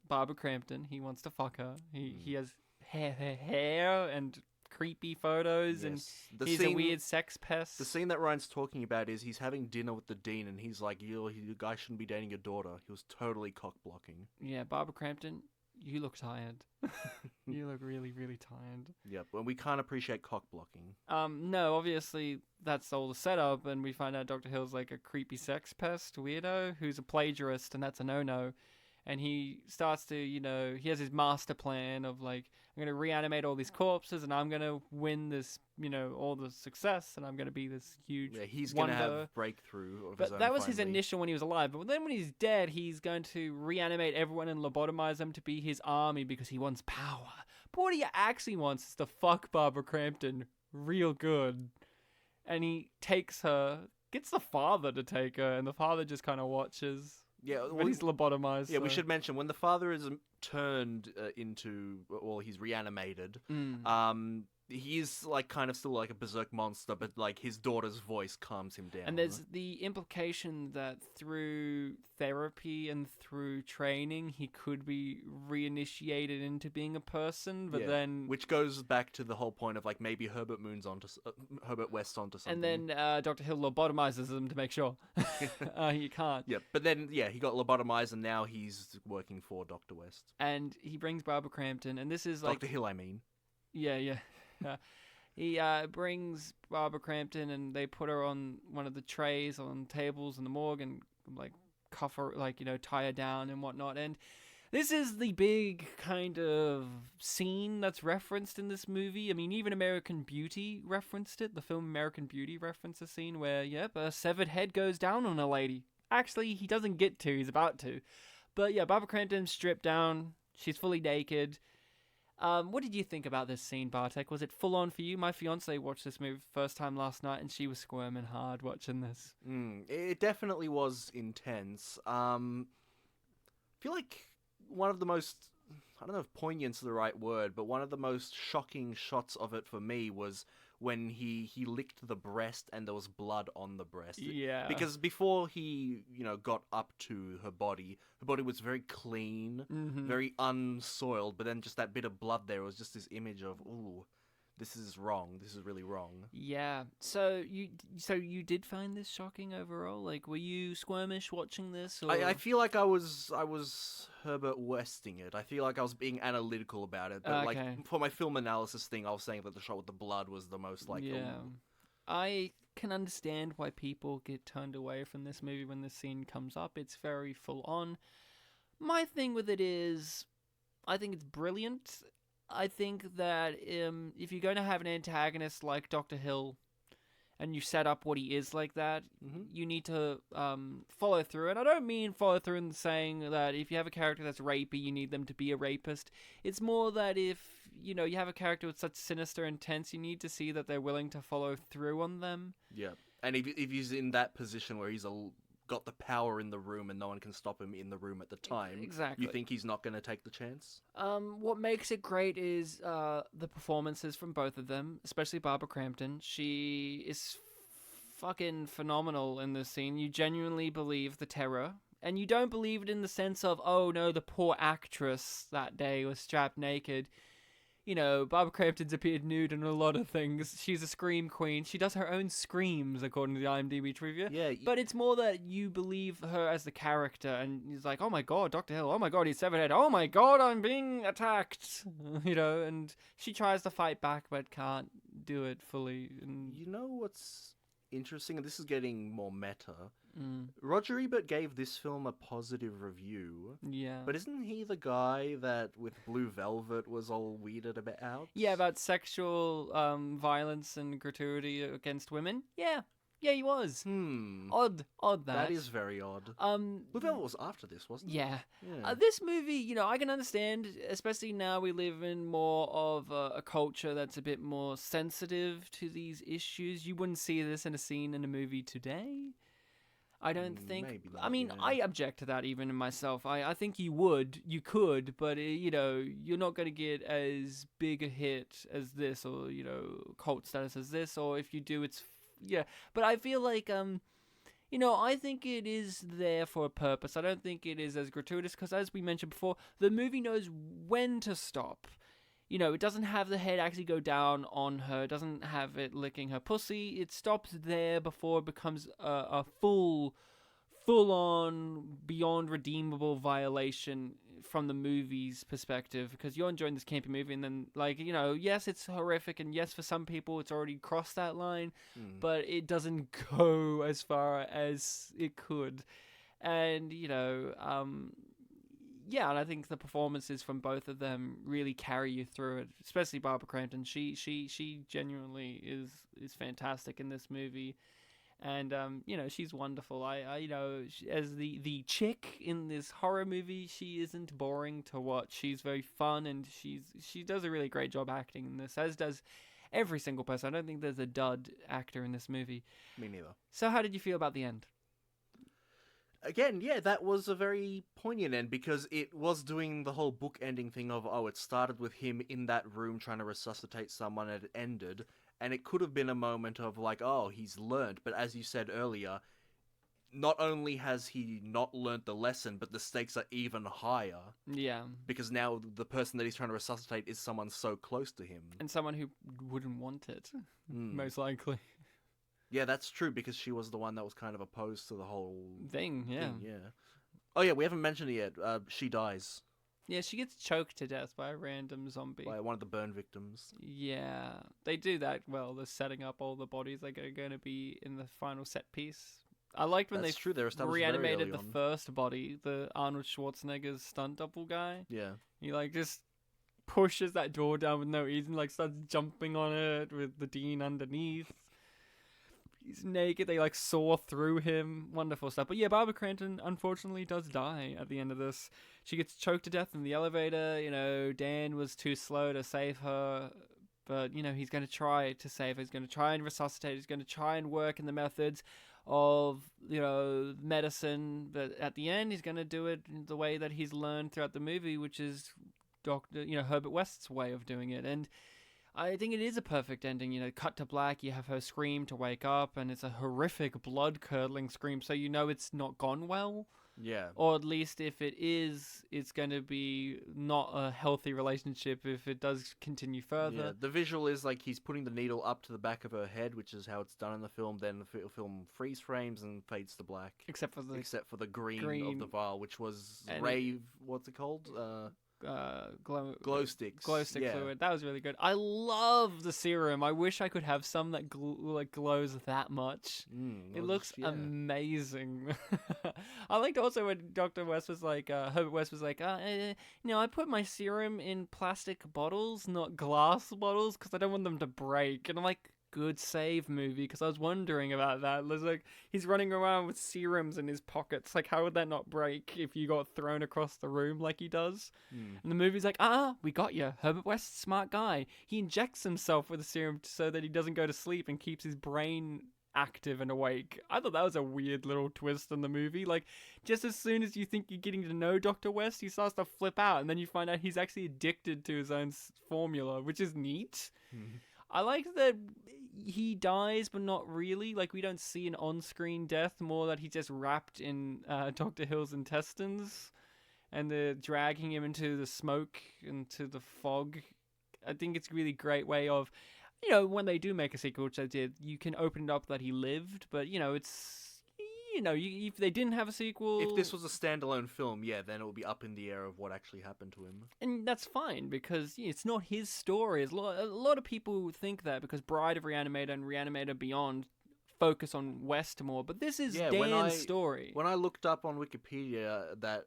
Barbara Crampton. He wants to fuck her. He has hair and creepy photos, and he's a weird sex pest. The scene that Ryan's talking about is he's having dinner with the dean, and he's like, you guy shouldn't be dating your daughter. He was totally cock-blocking. Yeah, Barbara Crampton, you look tired. You look really, really tired. Yep, and we can't appreciate cock-blocking. No, obviously, that's all the setup, and we find out Dr. Hill's like a creepy sex pest weirdo who's a plagiarist, and that's a no-no. And he starts to, he has his master plan of like, I'm going to reanimate all these corpses and I'm going to win this, all the success and I'm going to be this huge Yeah, he's going to have breakthrough of his own. But that was his finally. initial when he was alive. But then when he's dead, he's going to reanimate everyone and lobotomize them to be his army because he wants power. But what he actually wants is to fuck Barbara Crampton real good. And he takes her, gets the father to take her, and the father just kind of watches. Yeah, When he's lobotomized. Yeah, we so- should mention when the father is turned he's reanimated. He is like kind of still like a berserk monster, but like his daughter's voice calms him down. And there's the implication that through therapy and through training, he could be reinitiated into being a person, but then... which goes back to the whole point of like maybe Herbert West onto something. And then Dr. Hill lobotomizes him to make sure. You can't. Yeah, but then, he got lobotomized and now he's working for Dr. West. And he brings Barbara Crampton, and this is like... Dr. Hill, I mean. Yeah. He brings Barbara Crampton and they put her on one of the trays on tables in the morgue and like cuff her, tie her down and whatnot. And this is the big kind of scene that's referenced in this movie. I mean, even American Beauty referenced it. The film American Beauty referenced a scene where, a severed head goes down on a lady. Actually, he doesn't get to. He's about to. But yeah, Barbara Crampton's stripped down. She's fully naked. What did you think about this scene, Bartek? Was it full on for you? My fiance watched this movie first time last night, and she was squirming hard watching this. It definitely was intense. I feel like one of the most, I don't know if poignant's the right word, but one of the most shocking shots of it for me was when he licked the breast and there was blood on the breast. Yeah. Because before he, got up to her body was very clean, very unsoiled, but then just that bit of blood there was just this image of, ooh, this is wrong. This is really wrong. Yeah. So you did find this shocking overall? Like, were you squirmish watching this? Or... I feel like I was Herbert Westing it. I feel like I was being analytical about it. But like for my film analysis thing, I was saying that the shot with the blood was the most like. Yeah. I can understand why people get turned away from this movie when this scene comes up. It's very full on. My thing with it is, I think it's brilliant. I think that if you're going to have an antagonist like Dr. Hill, and you set up what he is like that, you need to follow through. And I don't mean follow through in saying that if you have a character that's rapey, you need them to be a rapist. It's more that if, you have a character with such sinister intents, you need to see that they're willing to follow through on them. Yeah. And if he's in that position where he's got the power in the room and no one can stop him in the room at the time, exactly. You think he's not going to take the chance? What makes it great is the performances from both of them, especially Barbara Crampton. She is fucking phenomenal in this scene. You genuinely believe the terror, and you don't believe it in the sense of, oh no, the poor actress that day was strapped naked. you know, Barbara Crampton's appeared nude in a lot of things. She's a scream queen. She does her own screams, according to the IMDb trivia. Yeah, But it's more that you believe her as the character, and he's like, oh my god, Dr. Hill, oh my god, he's severed head, oh my god, I'm being attacked, you know, and she tries to fight back, but can't do it fully. And you know what's interesting, and this is getting more meta. mm, Roger Ebert gave this film a positive review, yeah. but isn't he the guy that with Blue Velvet was all weirded about? Yeah, about sexual violence and gratuity against women. Yeah, he was. Odd that. That is very odd. Blue Velvet was after this, wasn't it? Yeah. Yeah. This movie, you know, I can understand, especially now we live in more of a culture that's a bit more sensitive to these issues. You wouldn't see this in a scene in a movie today. I don't think. Maybe not, I mean, yeah. I object to that even in myself. I think you could, but you know, you're not going to get as big a hit as this, or you know, cult status as this, or if you do, it's yeah. But I feel like you know, I think it is there for a purpose. I don't think it is as gratuitous because, as we mentioned before, the movie knows when to stop. You know, it doesn't have the head actually go down on her. It doesn't have it licking her pussy. It stops there before it becomes a full-on, beyond redeemable violation from the movie's perspective. Because you're enjoying this campy movie, and then, like, you know, yes, it's horrific, and yes, for some people, it's already crossed that line, but it doesn't go as far as it could. And, you know, yeah, and I think the performances from both of them really carry you through it, especially Barbara Crampton. She genuinely is fantastic in this movie, and you know, she's wonderful. I you know, as the chick in this horror movie, she isn't boring to watch. She's very fun, and she does a really great job acting in this, as does every single person. I don't think there's a dud actor in this movie. Me neither. So how did you feel about the end? Again, yeah, that was a very poignant end because it was doing the whole book ending thing of, oh, it started with him in that room trying to resuscitate someone and it ended. And it could have been a moment of like, oh, he's learned. But as you said earlier, not only has he not learned the lesson, but the stakes are even higher. Yeah. Because now the person that he's trying to resuscitate is someone so close to him. And someone who wouldn't want it, most likely. Yeah, that's true, because she was the one that was kind of opposed to the whole Thing, yeah. Oh, yeah, we haven't mentioned it yet. She dies Yeah, she gets choked to death by a random zombie. by one of the burn victims. Yeah, they do that well. They're setting up all the bodies that are going to be in the final set piece. I liked when That's true, they're established very reanimated early the on. first body, the Arnold Schwarzenegger's stunt double guy. Yeah. He like just pushes that door down with no ease and like starts jumping on it with the Dean underneath. He's naked. They like saw through him. Wonderful stuff. But yeah, Barbara Crampton unfortunately does die at the end of this. She gets choked to death in the elevator. You know, Dan was too slow to save her. But, you know, he's going to try to save her. He's going to try and resuscitate. He's going to try and work in the methods of, you know, medicine. But at the end, he's going to do it the way that he's learned throughout the movie, which is Herbert West's way of doing it. And I think it is a perfect ending. You know, cut to black, you have her scream to wake up, and it's a horrific, blood-curdling scream, so you know it's not gone well. Yeah. Or at least if it is, it's going to be not a healthy relationship if it does continue further. Yeah, the visual is like he's putting the needle up to the back of her head, which is how it's done in the film. Then the film freeze frames and fades to black. Except for the green of the vial, which was And what's it called? glow sticks. Glow stick yeah. fluid. That was really good. I love the serum. I wish I could have some that glows that much. It looks amazing. I liked also when Dr. West was like, Herbert West was like, you know, I put my serum in plastic bottles, not glass bottles, because I don't want them to break. And I'm like, good save, movie, because I was wondering about that. There's like, he's running around with serums in his pockets. Like, how would that not break if you got thrown across the room like he does? And the movie's like, we got you. Herbert West, smart guy. He injects himself with a serum so that he doesn't go to sleep and keeps his brain active and awake. I thought that was a weird little twist in the movie. Like, just as soon as you think you're getting to know Dr. West, he starts to flip out, and then you find out he's actually addicted to his own formula, which is neat. I like that he dies, but not really. Like, we don't see an on-screen death, more that he's just wrapped in Dr. Hill's intestines, and they're dragging him into the smoke, into the fog. I think it's a really great way of, when they do make a sequel, which they did, you can open it up that he lived, but, it's, if they didn't have a sequel... If this was a standalone film, yeah, then it would be up in the air of what actually happened to him. And that's fine, because it's not his story. A lot of people think that, because Bride of Re-Animator and Re-Animator Beyond focus on West more, but this is Dan's story. When I looked up on Wikipedia that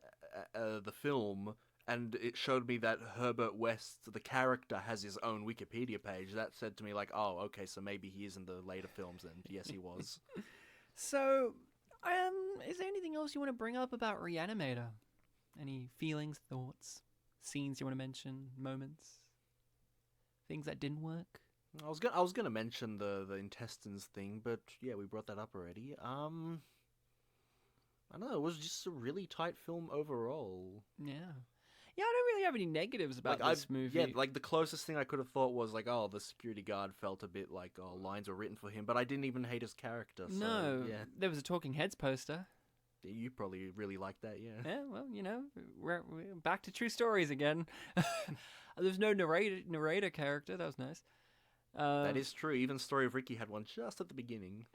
the film, and it showed me that Herbert West, the character, has his own Wikipedia page, that said to me, like, oh, okay, so maybe he is in the later films, and yes, he was. So, is there anything else you want to bring up about Re-Animator? Any feelings, thoughts, scenes you want to mention, moments, things that didn't work? I was gonna mention the intestines thing, but yeah, we brought that up already. I don't know, it was just a really tight film overall. Yeah. Yeah, I don't really have any negatives about this movie. Yeah, like the closest thing I could have thought was like, oh, the security guard felt a bit like, oh, lines were written for him, but I didn't even hate his character. So, no, yeah. There was a Talking Heads poster. You probably really liked that, yeah. Yeah, well, we're back to true stories again. There's no narrator character. That was nice. That is true. Even Story of Ricky had one just at the beginning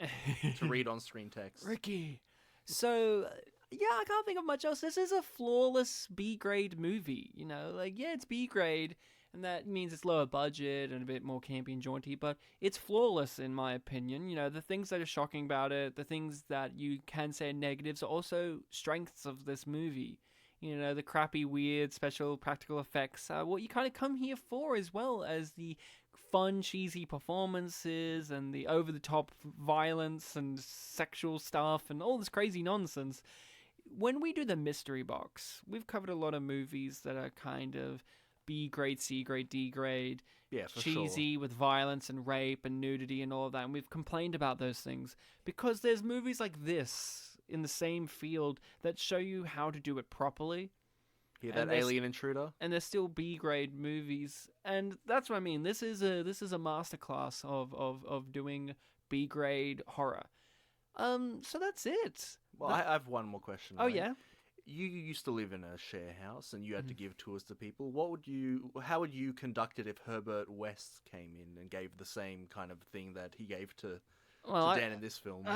to read on screen text. Ricky. So, yeah, I can't think of much else. This is a flawless B-grade movie, it's B-grade, and that means it's lower budget and a bit more campy and jaunty, but it's flawless in my opinion. The things that are shocking about it, the things that you can say are negatives, are also strengths of this movie. The crappy, weird, special practical effects, what you kind of come here for, as well as the fun, cheesy performances and the over-the-top violence and sexual stuff and all this crazy nonsense. When we do the mystery box, we've covered a lot of movies that are kind of B-grade, C-grade, D-grade, yeah, for cheesy sure. with violence and rape and nudity and all of that, and we've complained about those things because there's movies like this in the same field that show you how to do it properly. Yeah, that Alien Intruder. And they're still B-grade movies, and that's what I mean. This is a masterclass of doing B-grade horror. So that's it. Well, I have one more question. Oh, right? yeah? You used to live in a share house, and you had to give tours to people. How would you conduct it if Herbert West came in and gave the same kind of thing that he gave to Dan in this film?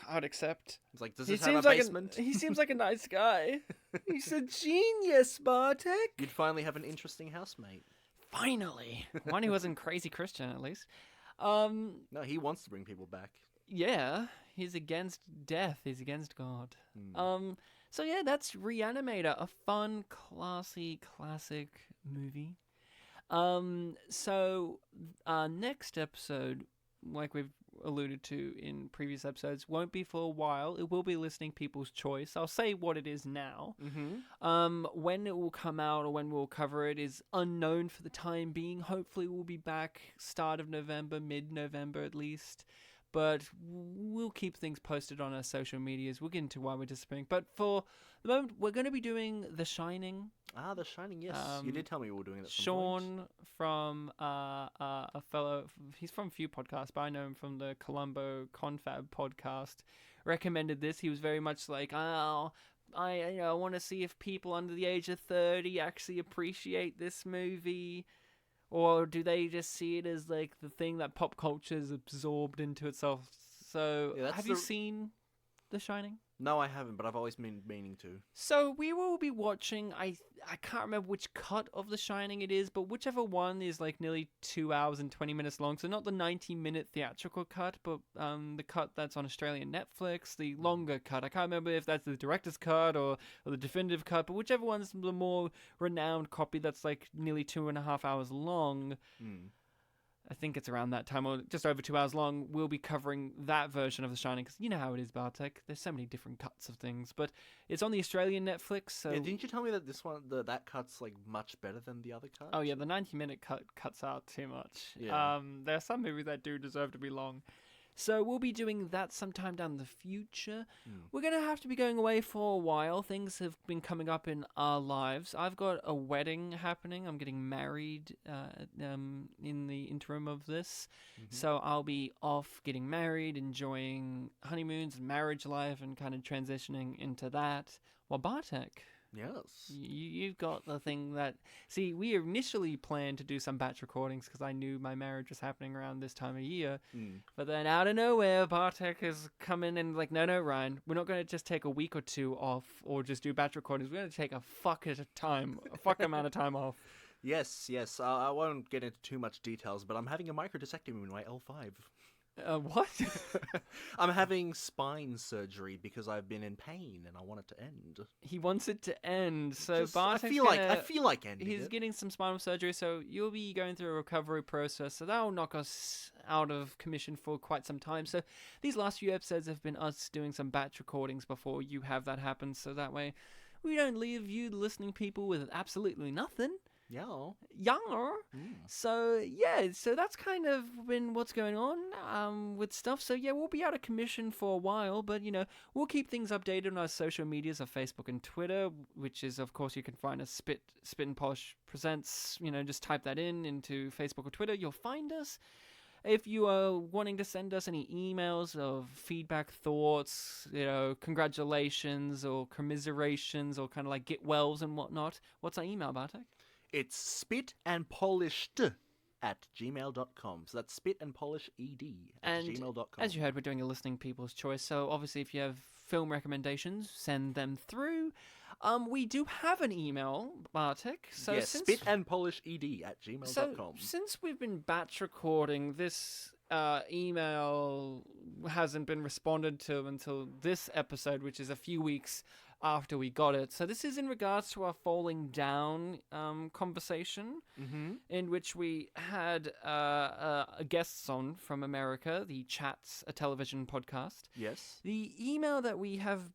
I'd accept. It's like, does this have a basement? He seems like a nice guy. He's a genius, Bartek. You'd finally have an interesting housemate. Finally. One who wasn't crazy Christian, at least. No, he wants to bring people back. Yeah, he's against death. He's against God. So yeah, that's Re-Animator, a fun, classy, classic movie. So next episode, like we've alluded to in previous episodes, won't be for a while. It will be Listening People's Choice. I'll say what it is now. When it will come out or when we'll cover it is unknown for the time being. Hopefully we'll be back start of November, mid-November at least. But we'll keep things posted on our social medias. We'll get into why we're disappearing. But for the moment, we're going to be doing The Shining. Ah, The Shining, yes. You did tell me we were doing that. Sean from a fellow, he's from a few podcasts, but I know him from the Columbo Confab podcast, recommended this. He was very much like, I want to see if people under the age of 30 actually appreciate this movie. Or do they just see it as like the thing that pop culture has absorbed into itself? So, yeah, have you seen The Shining? No, I haven't, but I've always been meaning to. So we will be watching, I can't remember which cut of The Shining it is, but whichever one is like nearly 2 hours and 20 minutes long. So not the 90-minute theatrical cut, but the cut that's on Australian Netflix, the longer cut. I can't remember if that's the director's cut or the definitive cut, but whichever one's the more renowned copy that's like nearly 2.5 hours long. I think it's around that time, or just over 2 hours long. We'll be covering that version of The Shining, because you know how it is, Bartek. There's so many different cuts of things, but it's on the Australian Netflix. So yeah, didn't you tell me that this one, that cut's like much better than the other cut? Oh yeah, the 90-minute cut cuts out too much. Yeah. There are some movies that do deserve to be long. So we'll be doing that sometime down the future. We're going to have to be going away for a while. Things have been coming up in our lives. I've got a wedding happening. I'm getting married in the interim of this. So I'll be off getting married, enjoying honeymoons and marriage life and kind of transitioning into that. Well, Bartek, Yes. You've got the thing that... See, we initially planned to do some batch recordings because I knew my marriage was happening around this time of year. But then out of nowhere, Bartek has come in and like, no, Ryan, we're not going to just take a week or two off or just do batch recordings. We're going to take a fuck amount of time off. Yes. I won't get into too much details, but I'm having a microdiscectomy in my L5. What? I'm having spine surgery because I've been in pain and I want it to end. He wants it to end. So I feel like ending he's it. getting some spinal surgery, so you'll be going through a recovery process. So that'll knock us out of commission for quite some time. So these last few episodes have been us doing some batch recordings before you have that happen. So that way we don't leave you, the listening people, with absolutely nothing. Yeah. So that's kind of been what's going on with stuff. So yeah, we'll be out of commission for a while, but we'll keep things updated on our social medias of Facebook and Twitter, which is, of course, you can find us Spit and Polish Presents. Just type that into Facebook or Twitter, you'll find us. If you are wanting to send us any emails of feedback, thoughts, congratulations or commiserations or kind of like get wells and whatnot, what's our email, Bartek? It's spitandpolished@gmail.com. So that's spitandpolished@gmail.com. As you heard, we're doing a listening people's choice. So obviously, if you have film recommendations, send them through. We do have an email, Bartek. So yes, spitandpolished@gmail.com. So since we've been batch recording, this email hasn't been responded to until this episode, which is a few weeks after we got it. So this is in regards to our Falling Down conversation, in which we had guests on from America, the Chats, a television podcast. Yes. The email that we have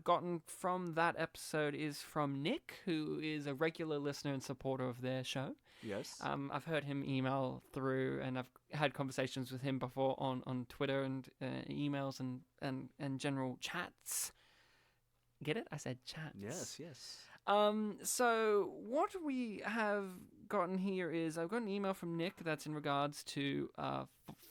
gotten from that episode is from Nick, who is a regular listener and supporter of their show. Yes. I've heard him email through, and I've had conversations with him before on Twitter and emails and general chats. Get it? I said chats. Yes. So what we have gotten here is I've got an email from Nick that's in regards to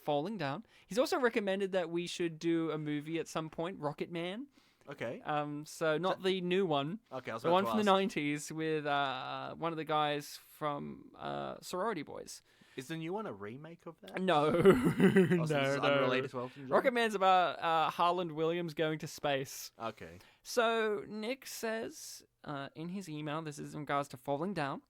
Falling Down. He's also recommended that we should do a movie at some point, Rocket Man. Okay. So not the new one. Okay, I was the about one to from ask. the 90s with one of the guys from Sorority Boys. Is the new one a remake of that? No. Oh, so this is unrelated to Elton John? Rocket Man's about Harland Williams going to space. Okay. So Nick says in his email, this is in regards to Falling Down,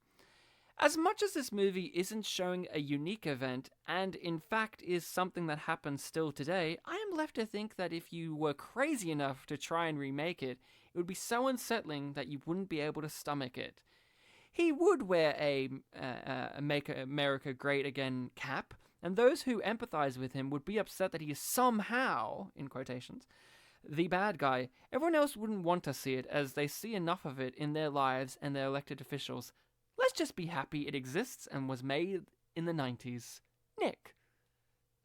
as much as this movie isn't showing a unique event, and in fact is something that happens still today, I am left to think that if you were crazy enough to try and remake it, it would be so unsettling that you wouldn't be able to stomach it. He would wear a Make America Great Again cap, and those who empathize with him would be upset that he is somehow, in quotations, the bad guy. Everyone else wouldn't want to see it, as they see enough of it in their lives and their elected officials. Let's just be happy it exists and was made in the 90s. Nick.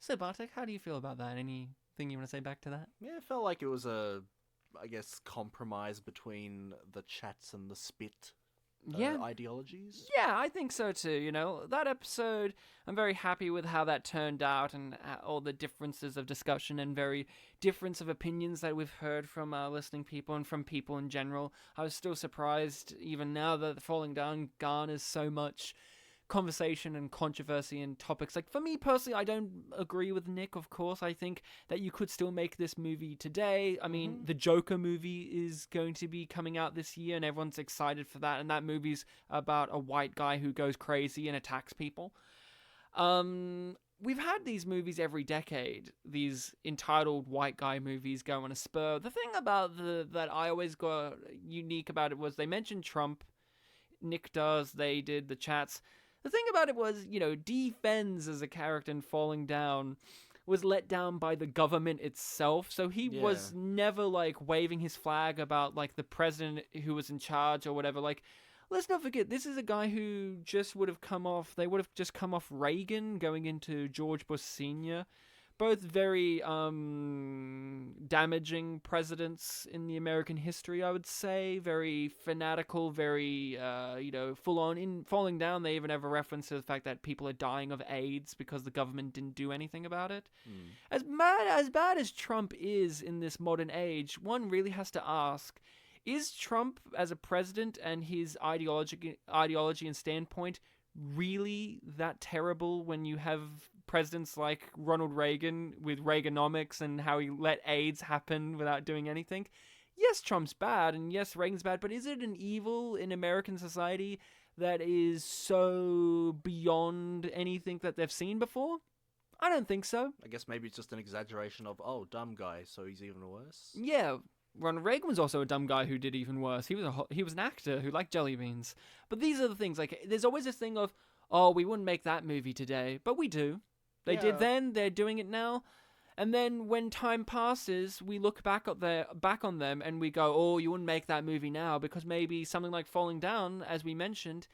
So, Bartek, how do you feel about that? Anything you want to say back to that? Yeah, it felt like it was a, compromise between the Chats and the Spit ideologies. Yeah, I think so too. That episode, I'm very happy with how that turned out and all the differences of discussion and very difference of opinions that we've heard from listening people and from people in general. I was still surprised even now that Falling Down garners so much conversation and controversy and topics. Like, for me personally, I don't agree with Nick, of course. I think that you could still make this movie today. I mean, the Joker movie is going to be coming out this year and everyone's excited for that, and that movie's about a white guy who goes crazy and attacks people. We've had these movies every decade, these entitled white guy movies go on a spur. The thing about that I always got unique about it was they mentioned Trump, Nick does, they did, the Chats. The thing about it was, Dee Fens as a character in Falling Down was let down by the government itself. So he was never, waving his flag about, the president who was in charge or whatever. Let's not forget, this is a guy who just would have come off Reagan going into George Bush Sr., both very damaging presidents in the American history, I would say. Very fanatical, very, full on. In Falling Down, they even have a reference to the fact that people are dying of AIDS because the government didn't do anything about it. As bad as Trump is in this modern age, one really has to ask, is Trump as a president and his ideology and standpoint really that terrible when you have presidents like Ronald Reagan with Reaganomics and how he let AIDS happen without doing anything? Yes, Trump's bad, and yes, Reagan's bad, but is it an evil in American society that is so beyond anything that they've seen before? I don't think so. I guess maybe it's just an exaggeration of, oh, dumb guy, so he's even worse. Yeah, Ronald Reagan was also a dumb guy who did even worse. He was an actor who liked jelly beans. But these are the things, like, there's always this thing of, oh, we wouldn't make that movie today, but we do. They did then, they're doing it now. And then when time passes, we look back on them and we go, oh, you wouldn't make that movie now because maybe something like Falling Down, as we mentioned,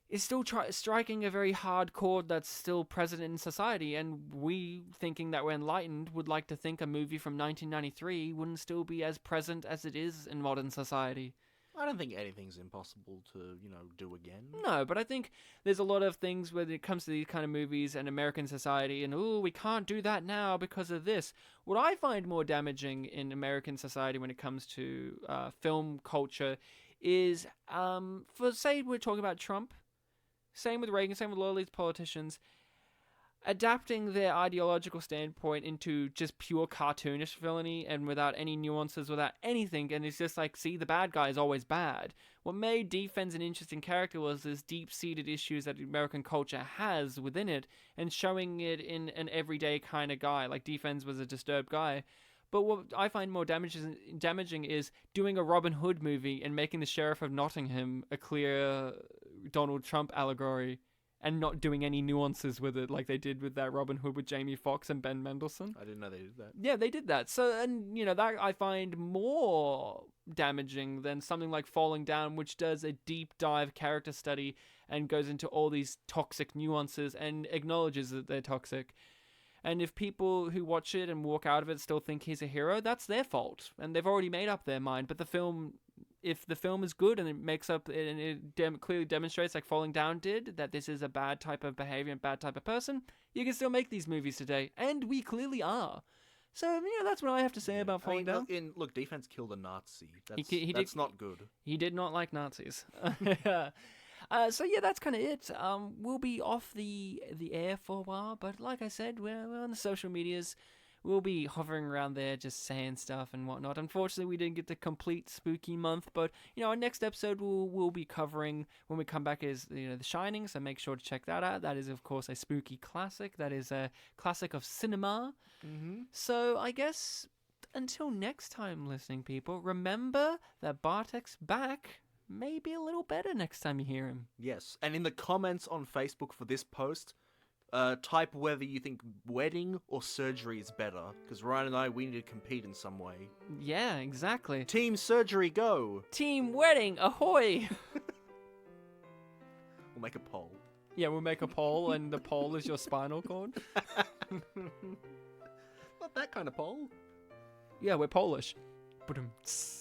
is still striking a very hard chord that's still present in society. And we, thinking that we're enlightened, would like to think a movie from 1993 wouldn't still be as present as it is in modern society. I don't think anything's impossible to, do again. No, but I think there's a lot of things when it comes to these kind of movies and American society, and, oh, we can't do that now because of this. What I find more damaging in American society when it comes to film culture is, say we're talking about Trump, same with Reagan, same with a lot of these politicians, adapting their ideological standpoint into just pure cartoonish villainy and without any nuances, without anything, and it's just like, see, the bad guy is always bad. What made Defense an interesting character was this deep-seated issues that American culture has within it, and showing it in an everyday kind of guy, like Defense was a disturbed guy. But what I find more damaging is doing a Robin Hood movie and making the Sheriff of Nottingham a clear Donald Trump allegory, and not doing any nuances with it like they did with that Robin Hood with Jamie Foxx and Ben Mendelsohn. I didn't know they did that. Yeah, they did that. So, and, that I find more damaging than something like Falling Down, which does a deep dive character study and goes into all these toxic nuances and acknowledges that they're toxic. And if people who watch it and walk out of it still think he's a hero, that's their fault. And they've already made up their mind. But if the film is good and it makes up and it clearly demonstrates, like Falling Down did, that this is a bad type of behavior and bad type of person, you can still make these movies today, and we clearly are. So that's what I have to say about Falling Down. Look, Defense killed a Nazi. That's not good. He did not like Nazis. So yeah, that's kind of it. We'll be off the air for a while, but like I said, we're on the social medias. We'll be hovering around there, just saying stuff and whatnot. Unfortunately, we didn't get the complete spooky month, but our next episode we'll be covering when we come back is The Shining. So make sure to check that out. That is, of course, a spooky classic. That is a classic of cinema. Mm-hmm. So I guess until next time, listening people, remember that Bartek's back may be a little better next time you hear him. Yes, and in the comments on Facebook for this post, type whether you think wedding or surgery is better, because Ryan and I, we need to compete in some way. Yeah, exactly. Team surgery, go! Team wedding, ahoy! We'll make a poll. Yeah, we'll make a poll, and the poll is your spinal cord. Not that kind of poll. Yeah, we're Polish. Ba-dum-ts.